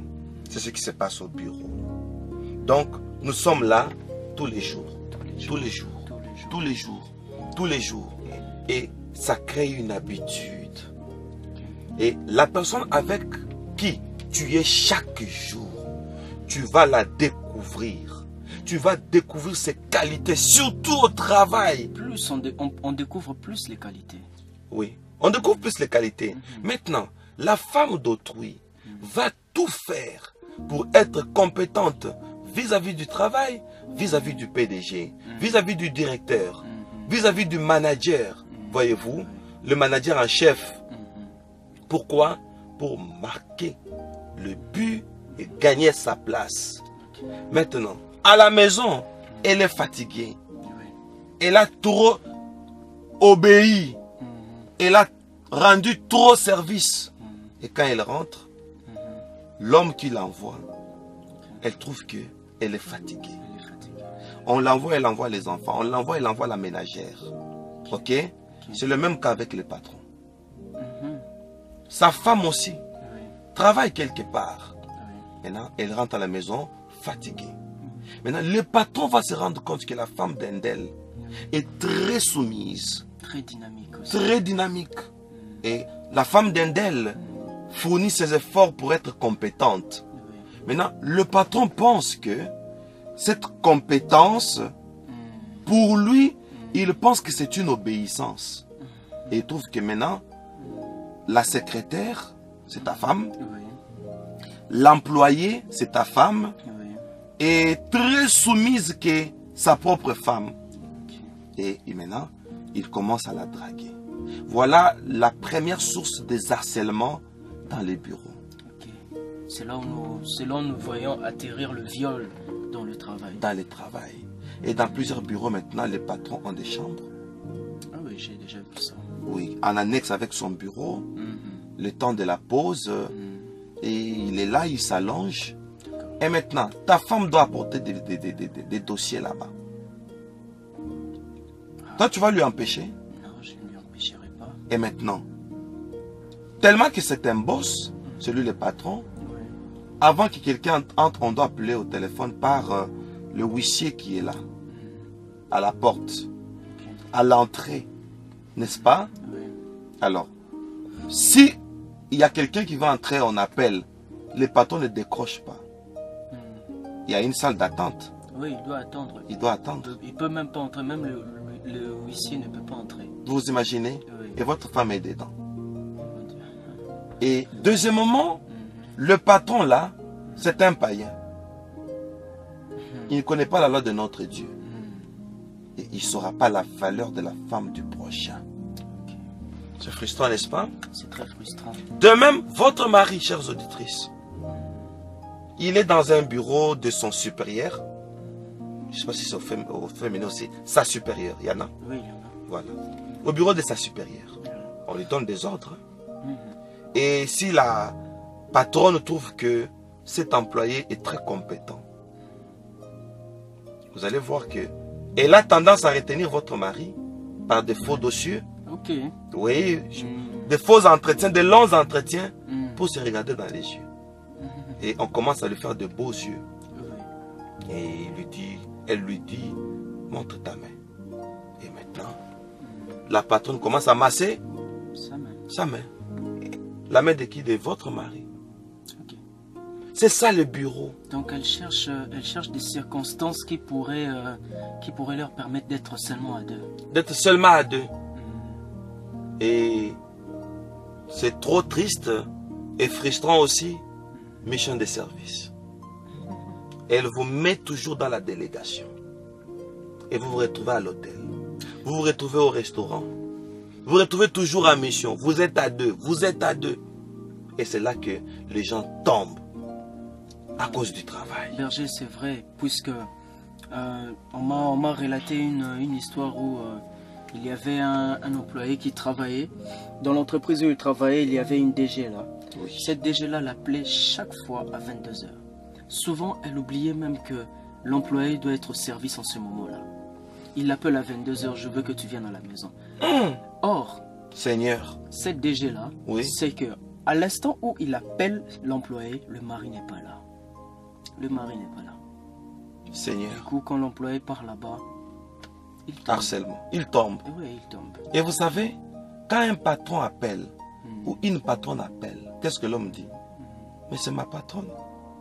c'est ce qui se passe au bureau. Donc, nous sommes là tous les jours, tous les jours, tous les jours, tous les jours. Et ça crée une habitude. Et la personne avec qui tu es chaque jour, tu vas la découvrir. Tu vas découvrir ses qualités, surtout au travail. Plus on découvre plus les qualités. Oui, on découvre plus les qualités. Maintenant, la femme d'autrui va tout faire pour être compétente vis-à-vis du travail, vis-à-vis du PDG, vis-à-vis du directeur, vis-à-vis du manager. Voyez-vous, le manager en chef. Pourquoi? Pour marquer le but et gagner sa place. Maintenant, à la maison, elle est fatiguée. Elle a trop obéi. Elle a rendu trop service. Et quand elle rentre, l'homme qui l'envoie, elle trouve qu'elle est fatiguée. On l'envoie, elle envoie les enfants. On l'envoie, elle envoie la ménagère. Ok? C'est le même cas avec les patrons. Sa femme aussi travaille quelque part. Oui. Maintenant, elle rentre à la maison fatiguée. Maintenant, le patron va se rendre compte que la femme d'Endel est très soumise, Très dynamique aussi. très dynamique. Et la femme d'Endel fournit ses efforts pour être compétente. Oui. Maintenant, le patron pense que cette compétence, pour lui, il pense que c'est une obéissance. Et il trouve que maintenant, la secrétaire, c'est ta femme. Oui. L'employé, c'est ta femme. Oui. Est très soumise que sa propre femme. Ok. Et maintenant, il commence à la draguer. Voilà la première source des harcèlements dans les bureaux. Ok. C'est là où nous voyons atterrir le viol dans le travail. Dans le travail. Et dans plusieurs bureaux maintenant, les patrons ont des chambres. Ah oui, j'ai déjà vu ça. Oui, en annexe avec son bureau, Mhm. le temps de la pause, et il est là, il s'allonge. D'accord. Et maintenant, ta femme doit apporter des dossiers là-bas. Toi, tu vas lui empêcher. Non, je ne lui empêcherai pas. Et maintenant, tellement que c'est un boss, celui le patron, Oui. avant que quelqu'un entre, on doit appeler au téléphone par le huissier qui est là, à la porte, Ok. à l'entrée, n'est-ce pas? Oui. Alors, si il y a quelqu'un qui va entrer, on appelle, le patron ne décroche pas. Il y a une salle d'attente, Oui, il doit attendre. il doit attendre. Il peut même pas entrer, même le huissier ne peut pas entrer. Vous imaginez? Oui. Et votre femme est dedans. Mon Dieu. Et deuxièmement, le patron là, c'est un païen. Il ne connaît pas la loi de notre Dieu. Et il ne saura pas la valeur de la femme du prochain. Ok. C'est frustrant, n'est-ce pas? C'est très frustrant. De même, votre mari, chères auditrices, il est dans un bureau de son supérieur. Je ne sais pas si c'est au féminin aussi. Sa supérieure, il y en a. Oui, il y en a. Voilà. Au bureau de sa supérieure. On lui donne des ordres. Mhm. Et si la patronne trouve que cet employé est très compétent, vous allez voir que elle a tendance à retenir votre mari par de faux dossiers. Ok. Oui, Mhm. de faux entretiens, de longs entretiens Mhm. pour se regarder dans les yeux. Mhm. Et on commence à lui faire de beaux yeux. Oui. Et elle lui dit, montre ta main. Et maintenant, la patronne commence à masser Ça même. sa main. La main de qui? De votre mari. Ok. C'est ça le bureau. Donc elle cherche des circonstances qui pourraient leur permettre d'être seulement à deux. D'être seulement à deux. Mhm. Et c'est trop triste et frustrant aussi, méchant de service. Elle vous met toujours dans la délégation. Et vous vous retrouvez à l'hôtel. Vous vous retrouvez au restaurant. Vous vous retrouvez toujours en mission. Vous êtes à deux. Vous êtes à deux. Et c'est là que les gens tombent à cause du travail. Berger, c'est vrai, puisque on m'a relaté une histoire où il y avait un employé qui travaillait. Dans l'entreprise où il travaillait, il y avait une DG là. Oui. Cette DG-là l'appelait chaque fois à 22 h. Souvent, elle oubliait même que l'employé doit être au service en ce moment-là. Il l'appelle à 22 h, je veux que tu viennes à la maison. Or, Seigneur. cette DG-là, Oui. c'est que à l'instant où il appelle l'employé, le mari n'est pas là. Le mari n'est pas là. Du Seigneur. coup, quand l'employé part là-bas, il tombe. Harcèlement. Il tombe. Oui, il tombe. Et vous savez, quand un patron appelle ou une patronne appelle, qu'est-ce que l'homme dit? Mais c'est ma patronne.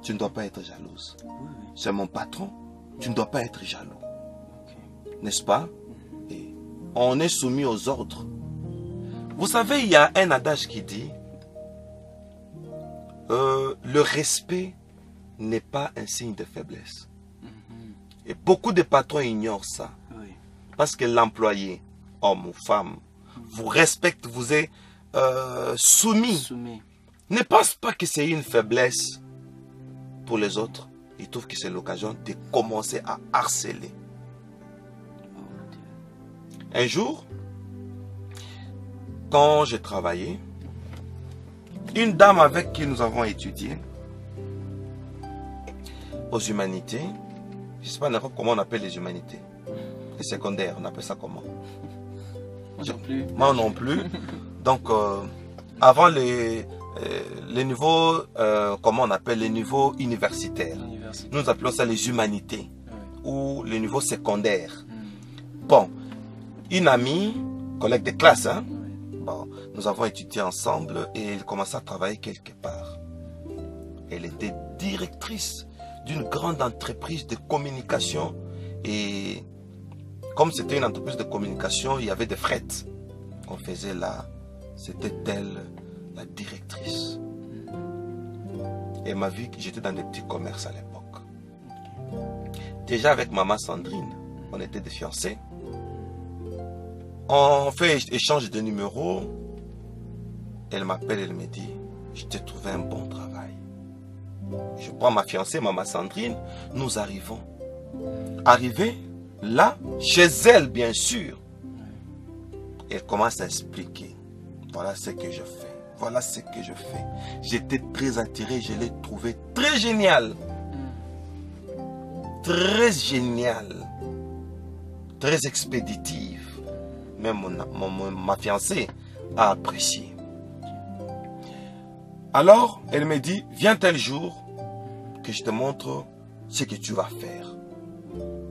Tu ne dois pas être jalouse. Oui, oui. C'est mon patron. Tu ne dois pas être jaloux. Ok. N'est-ce pas? Et on est soumis aux ordres. Vous savez, il y a un adage qui dit le respect n'est pas un signe de faiblesse. Mhm. Et beaucoup de patrons ignorent ça. Oui. Parce que l'employé, homme ou femme, vous respecte, vous est soumis. Soumis. Ne pense pas que c'est une faiblesse pour les autres. Ils trouvent que c'est l'occasion de commencer à harceler. Oh, mon Dieu. Un jour, quand j'ai travaillé, une dame avec qui nous avons étudié aux humanités, je ne sais pas comment on appelle les humanités, les secondaires, on appelle ça comment? Moi non plus. Moi non plus. Donc, avant les niveaux, comment on appelle les niveaux universitaires. Nous appelons ça les humanités ou les niveaux secondaires. Bon, une amie, collègue de classe, hein? Bon, nous avons étudié ensemble et elle commençait à travailler quelque part. Elle était directrice d'une grande entreprise de communication et comme c'était une entreprise de communication, il y avait des frettes qu'on faisait là. C'était elle la directrice. Elle m'a vu que j'étais dans des petits commerces à l'époque. Déjà avec maman Sandrine, on était des fiancés. On fait échange de numéros. Elle m'appelle, elle me dit, je t'ai trouvé un bon travail. Je prends ma fiancée, maman Sandrine, nous arrivons. Arrivée là, chez elle bien sûr. Elle commence à expliquer. Voilà ce que je fais. Voilà ce que je fais. J'étais très attiré, je l'ai trouvé très génial. Très génial. Très expéditive. Même ma fiancée a apprécié. Alors, elle me dit, viens tel jour que je te montre ce que tu vas faire.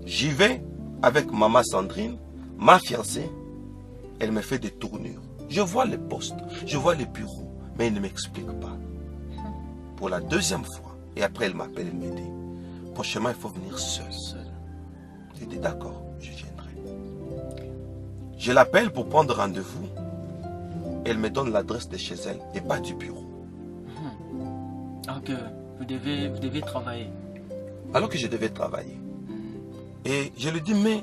J'y vais avec maman Sandrine, ma fiancée. Elle me fait des tournures. Je vois les postes, je vois les bureaux, mais elle ne m'explique pas. Pour la deuxième fois, et après elle m'appelle, elle me dit, prochainement il faut venir seul. Je dis d'accord, je viendrai. Je l'appelle pour prendre rendez-vous. Elle me donne l'adresse de chez elle et pas du bureau. Alors que vous devez travailler. Alors que je devais travailler. Et je lui dis, mais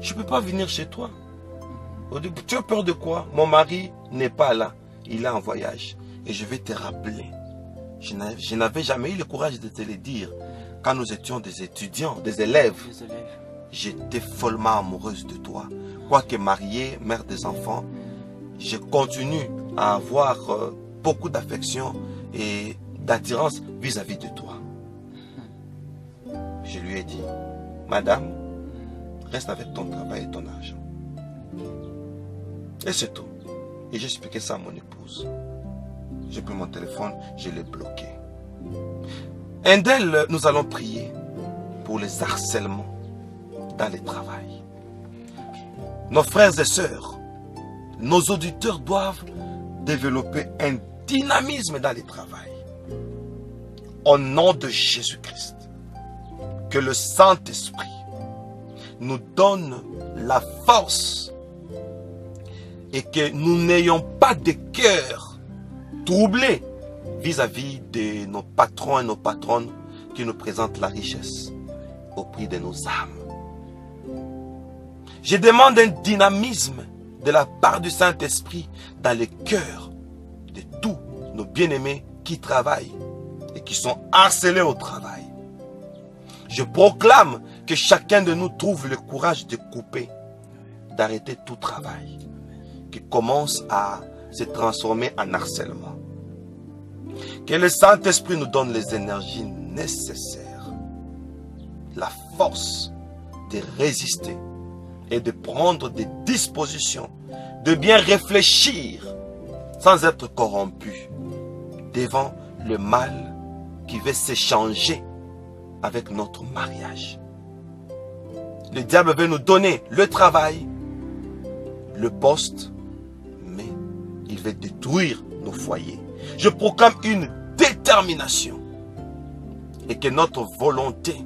je ne peux pas venir chez toi. Tu as peur de quoi? Mon mari n'est pas là. Il est en voyage. Et je vais te rappeler. Je n'avais jamais eu le courage de te le dire. Quand nous étions des étudiants, des élèves. J'étais follement amoureuse de toi. Quoique mariée, mère des enfants, je continue à avoir beaucoup d'affection et d'attirance vis-à-vis de toi. Je lui ai dit, madame, reste avec ton travail et ton argent. Et c'est tout. Et j'ai expliqué ça à mon épouse. J'ai pris mon téléphone, je l'ai bloqué. Un d'elles, nous allons prier pour les harcèlements dans le travail. Nos frères et sœurs, nos auditeurs doivent développer un dynamisme dans le travail. Au nom de Jésus-Christ, que le Saint-Esprit nous donne la force et que nous n'ayons pas de cœur troublé vis-à-vis de nos patrons et nos patronnes qui nous présentent la richesse au prix de nos âmes. Je demande un dynamisme de la part du Saint-Esprit dans le cœur de tous nos bien-aimés qui travaillent et qui sont harcelés au travail. Je proclame que chacun de nous trouve le courage de couper, d'arrêter tout travail qui commence à se transformer en harcèlement. Que le Saint-Esprit nous donne les énergies nécessaires, la force de résister et de prendre des dispositions, de bien réfléchir sans être corrompu devant le mal qui veut s'échanger avec notre mariage. Le diable veut nous donner le travail, le poste, mais il veut détruire nos foyers. Je proclame une détermination et que notre volonté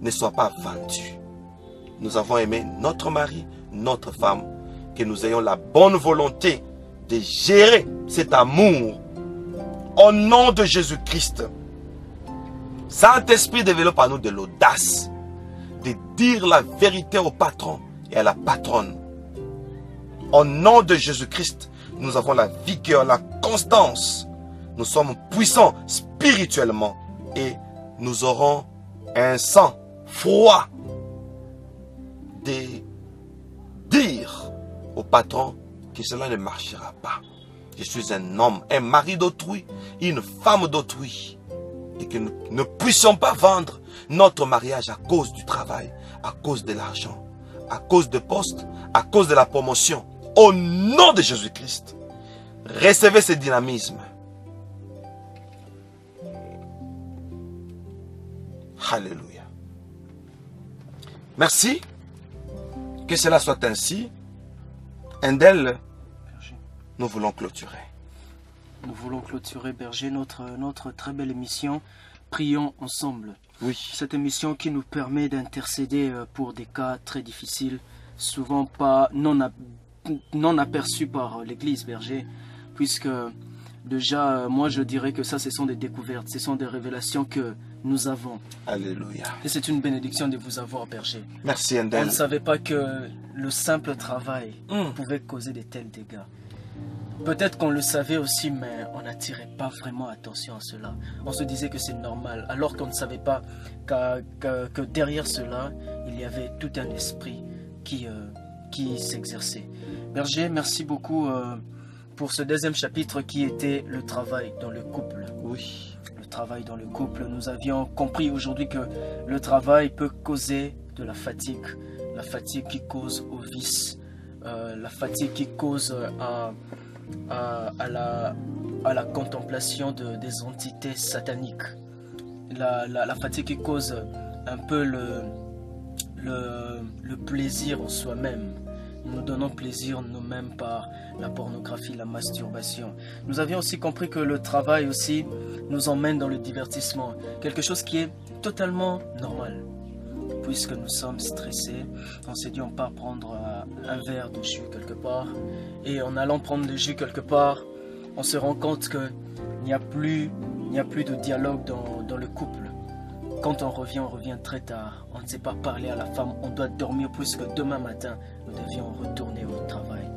ne soit pas vendue. Nous avons aimé notre mari, notre femme, que nous ayons la bonne volonté de gérer cet amour au nom de Jésus-Christ. Saint-Esprit, développe en nous de l'audace de dire la vérité au patron et à la patronne. Au nom de Jésus-Christ, nous avons la vigueur, la constance. Nous sommes puissants spirituellement et nous aurons un sang froid de dire au patron que cela ne marchera pas. Je suis un homme, un mari d'autrui, une femme d'autrui. Et que nous ne puissions pas vendre notre mariage à cause du travail, à cause de l'argent, à cause de postes, à cause de la promotion. Au nom de Jésus-Christ, recevez ce dynamisme Alléluia. Merci. Que cela soit ainsi. Endel, nous voulons clôturer. Nous voulons clôturer, Berger, notre très belle émission. Prions ensemble. Oui. Cette émission qui nous permet d'intercéder pour des cas très difficiles, souvent pas non aperçus par l'Église, Berger, puisque déjà, moi je dirais que ça, ce sont des découvertes, ce sont des révélations que nous avons. Alléluia. Et c'est une bénédiction de vous avoir, Berger. Merci, On Endel. ne savait pas que le simple travail pouvait causer de tels dégâts. Peut-être qu'on le savait aussi, mais on n'attirait pas vraiment attention à cela. On se disait que c'est normal, alors qu'on ne savait pas que derrière cela, il y avait tout un esprit qui s'exerçait. Berger, merci beaucoup pour ce deuxième chapitre qui était le travail dans le couple. Oui. Le travail dans le couple, nous avions compris aujourd'hui que le travail peut causer de la fatigue qui cause au vice, la fatigue qui cause à la contemplation des entités sataniques, la fatigue qui cause un peu le plaisir en soi-même. Nous donnons plaisir nous-mêmes par la pornographie, la masturbation. Nous avions aussi compris que le travail aussi nous emmène dans le divertissement, quelque chose qui est totalement normal. Puisque nous sommes stressés, on s'est dit on part prendre un verre de jus quelque part. Et en allant prendre le jus quelque part, on se rend compte qu'il n'y a plus de dialogue dans le couple. Quand on revient très tard. On ne sait pas parler à la femme. On doit dormir puisque demain matin, nous devions retourner au travail.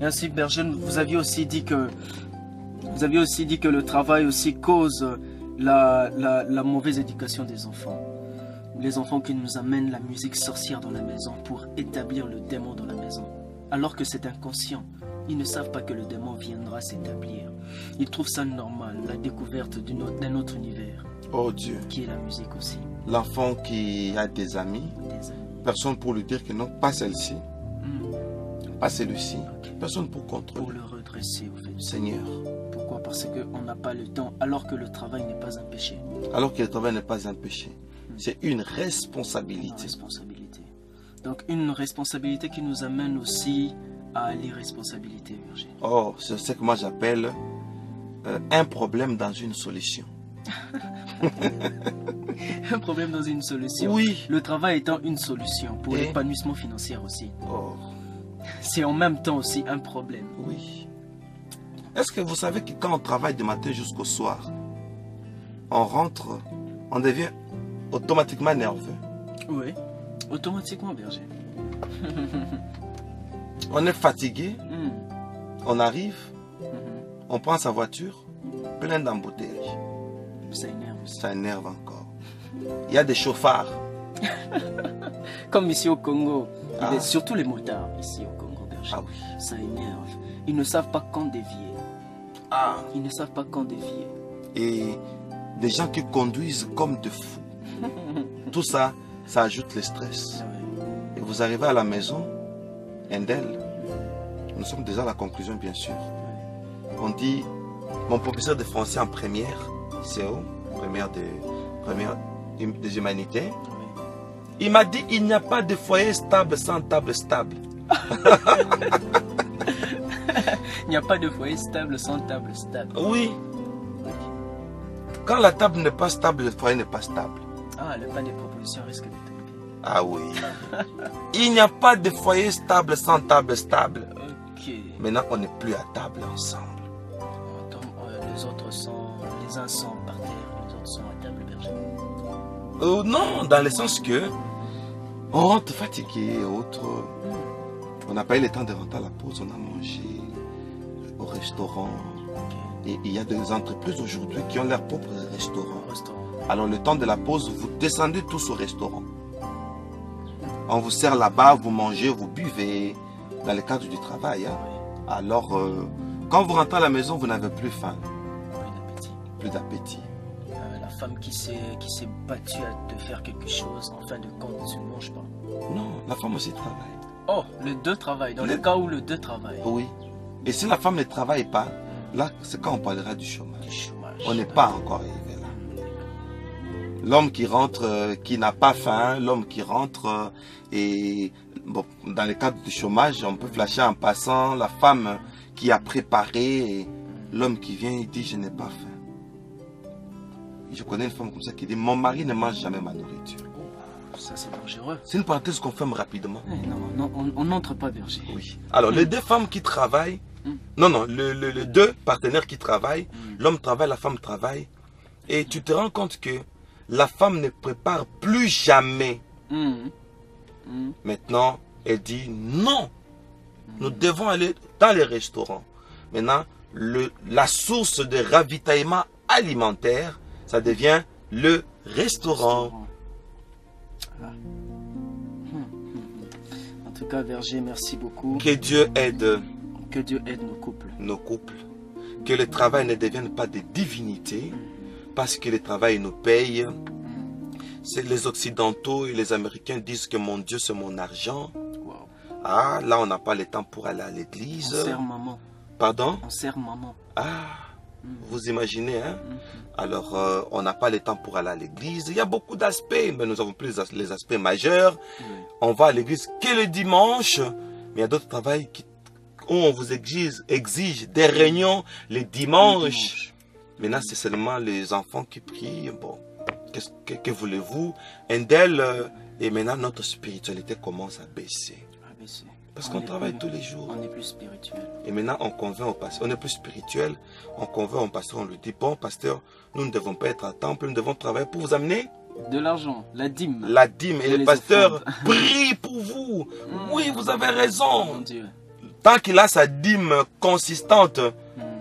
Et ainsi, Berger, vous aviez aussi dit que le travail aussi cause la mauvaise éducation des enfants. Les enfants qui nous amènent la musique sorcière dans la maison pour établir le démon dans la maison. Alors que c'est inconscient. Ils ne savent pas que le démon viendra s'établir. Ils trouvent ça normal, la découverte d'un autre univers. Oh Dieu. Qui est la musique aussi. L'enfant qui a des amis, personne pour lui dire que non, pas celle-ci, pas celui-ci, personne pour contrôler. Pour le redresser au fait. Seigneur. Pourquoi? Parce qu'on n'a pas le temps, alors que le travail n'est pas un péché. Alors que le travail n'est pas un péché. C'est une responsabilité. Une responsabilité. Donc une responsabilité qui nous amène aussi à l'irresponsabilité, Berger. Oh, c'est ce que moi j'appelle un problème dans une solution. Un problème dans une solution. Oui. Le travail étant une solution pour l'épanouissement financier aussi. Oh. C'est en même temps aussi un problème. Oui. Est-ce que vous savez que quand on travaille du matin jusqu'au soir, on rentre, on devient automatiquement nerveux? Oui, automatiquement, Berger. On est fatigué, on arrive, on prend sa voiture, plein d'embouteillages. Ça énerve aussi. Ça énerve encore. Il y a des chauffards. Comme ici au Congo, surtout les motards ici au Congo, Berger. Ah oui. Ça énerve. Ils ne savent pas quand dévier. Ils ne savent pas quand dévier. Et des gens qui conduisent comme de fous. Tout ça, ça ajoute le stress. Et vous arrivez à la maison, Endel, nous sommes déjà à la conclusion bien sûr. On dit, mon professeur de français en première, CO, première des humanités, il m'a dit, il n'y a pas de foyer stable sans table stable. Il n'y a pas de foyer stable sans table stable. Oui. Quand la table n'est pas stable, le foyer n'est pas stable. Le pas des propositions risque de tomber. Ah oui. Il n'y a pas de foyer stable sans table stable. Ok. Maintenant, on n'est plus à table ensemble. Les uns sont par terre, les autres sont à table, Berger. Non, dans le sens que on rentre fatigué et autres. On n'a pas eu le temps de rentrer à la pause, on a mangé au restaurant. Okay. Et il y a des entreprises aujourd'hui qui ont leur propre restaurant. Alors le temps de la pause, vous descendez tous au restaurant. On vous sert là-bas, vous mangez, vous buvez, dans le cadre du travail. Hein. Alors, quand vous rentrez à la maison, vous n'avez plus faim. Plus d'appétit. La femme qui s'est battue à te faire quelque chose, en fin de compte, tu ne manges pas. Non, la femme aussi travaille. Oh, le deux travaille, dans le cas où le deux travaille. Oui. Et si la femme ne travaille pas, là, c'est quand on parlera du chômage. Du chômage. On n'est pas encore arrivé là. L'homme qui rentre, qui n'a pas faim, l'homme qui rentre et bon, dans le cadre du chômage, on peut flasher en passant, la femme qui a préparé, l'homme qui vient, il dit je n'ai pas faim. Je connais une femme comme ça qui dit mon mari ne mange jamais ma nourriture. Ça c'est dangereux. C'est une parenthèse qu'on ferme rapidement. Non, on n'entre pas, berger. Oui. Alors les deux femmes qui travaillent, non, les deux partenaires qui travaillent, l'homme travaille, la femme travaille, et tu te rends compte que la femme ne prépare plus jamais. Maintenant, elle dit non, nous devons aller dans les restaurants. Maintenant, la source de ravitaillement alimentaire, ça devient le restaurant. En tout cas, berger, merci beaucoup. Que Dieu aide. Que Dieu aide nos couples. Nos couples. Que le travail ne devienne pas des divinités. Parce que le travail nous paye. C'est les Occidentaux et les Américains disent que mon Dieu c'est mon argent. Wow. Ah, là on n'a pas le temps pour aller à l'église. On sert maman. Pardon? On sert maman. Ah, vous imaginez, hein? Alors, on n'a pas le temps pour aller à l'église. Il y a beaucoup d'aspects, mais nous avons plus les aspects majeurs. On va à l'église que le dimanche. Mais il y a d'autres travails où on vous exige des réunions les dimanches. Maintenant, c'est seulement les enfants qui prient. Bon, que voulez-vous? Et maintenant, notre spiritualité commence à baisser. Parce qu'on travaille tous les jours. On est plus spirituel. Et maintenant, on convainc au pasteur. On est plus spirituel. On convainc au pasteur. On lui dit, bon, pasteur, nous ne devons pas être à temple. Nous devons travailler pour vous amener de l'argent, la dîme. La dîme. Et le pasteur prie pour vous. Oui, vous avez raison. Mon Dieu. Tant qu'il a sa dîme consistante,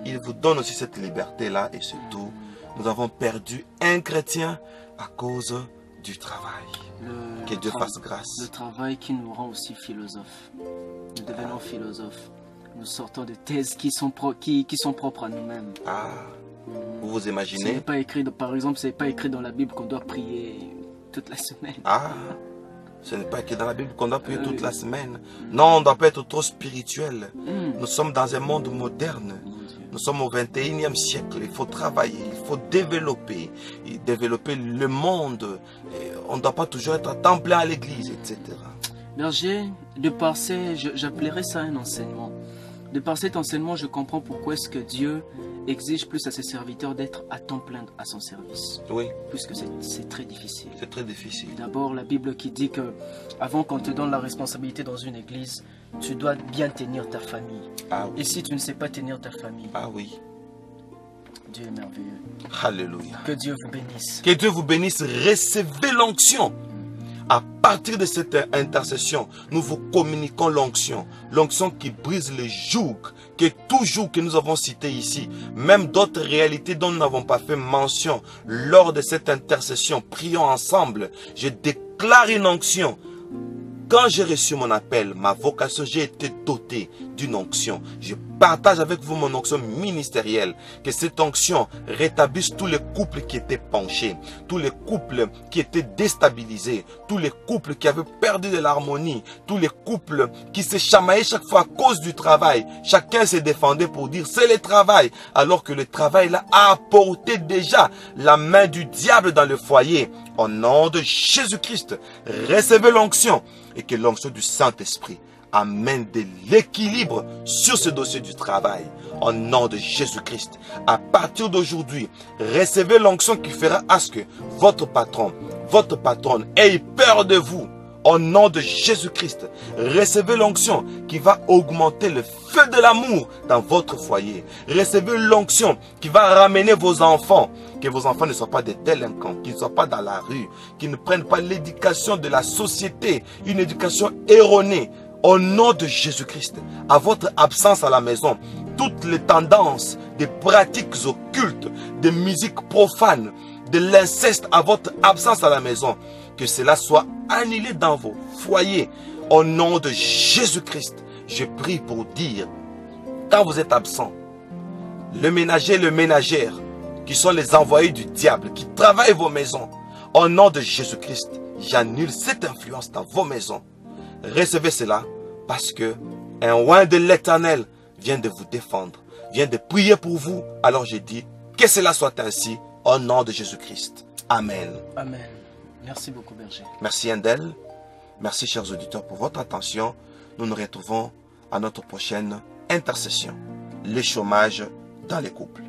il vous donne aussi cette liberté-là. Et c'est tout. Nous avons perdu un chrétien à cause du travail. Que Dieu fasse grâce. Le travail qui nous rend aussi philosophes. Nous devenons philosophes. Nous sortons de thèses qui sont propres à nous-mêmes. Ah, vous imaginez? C'est pas écrit, par exemple, ce n'est pas écrit dans la Bible qu'on doit prier toute la semaine. Ah, ce n'est pas écrit dans la Bible qu'on doit prier toute la semaine. Non, on ne doit pas être trop spirituel. Nous sommes dans un monde moderne. Nous sommes au 21e siècle. Il faut travailler, il faut développer le monde. Et on ne doit pas toujours être à temps plein à l'église, etc. Berger, de par j'appellerais ça un enseignement. De par cet enseignement, je comprends pourquoi est-ce que Dieu exige plus à ses serviteurs d'être à temps plein à son service. Oui. Puisque c'est très difficile. C'est très difficile. D'abord, la Bible qui dit que avant qu'on te donne la responsabilité dans une église, tu dois bien tenir ta famille. Ah oui. Et si tu ne sais pas tenir ta famille, ah oui. Dieu est merveilleux. Alléluia. Que Dieu vous bénisse. Que Dieu vous bénisse. Recevez l'onction. À partir de cette intercession, nous vous communiquons l'onction. L'onction qui brise le joug, que tout joug que nous avons cité ici, même d'autres réalités dont nous n'avons pas fait mention, lors de cette intercession, prions ensemble. Je déclare une onction. Quand j'ai reçu mon appel, ma vocation, j'ai été doté d'une onction. Je partage avec vous mon onction ministérielle. Que cette onction rétablisse tous les couples qui étaient penchés, tous les couples qui étaient déstabilisés, tous les couples qui avaient perdu de l'harmonie, tous les couples qui se chamaillaient chaque fois à cause du travail. Chacun se défendait pour dire c'est le travail, alors que le travail là a apporté déjà la main du diable dans le foyer. Au nom de Jésus-Christ, recevez l'onction et que l'onction du Saint-Esprit amène de l'équilibre sur ce dossier du travail. Au nom de Jésus-Christ, à partir d'aujourd'hui, recevez l'onction qui fera à ce que votre patron, votre patronne ait peur de vous. Au nom de Jésus-Christ, recevez l'onction qui va augmenter le feu de l'amour dans votre foyer. Recevez l'onction qui va ramener vos enfants. Que vos enfants ne soient pas des délinquants, qu'ils ne soient pas dans la rue, qu'ils ne prennent pas l'éducation de la société, une éducation erronée. Au nom de Jésus-Christ, à votre absence à la maison, toutes les tendances des pratiques occultes, des musiques profanes, de l'inceste à votre absence à la maison, que cela soit annulé dans vos foyers. Au nom de Jésus-Christ, je prie pour dire, quand vous êtes absent, le ménager et le ménagère, qui sont les envoyés du diable, qui travaillent vos maisons, au nom de Jésus-Christ, j'annule cette influence dans vos maisons. Recevez cela, parce que un oint de l'Éternel vient de vous défendre, vient de prier pour vous. Alors je dis, que cela soit ainsi, au nom de Jésus-Christ. Amen. Amen. Merci beaucoup, berger. Merci Endel. Merci chers auditeurs pour votre attention. Nous nous retrouvons à notre prochaine intercession. Le chômage dans les couples.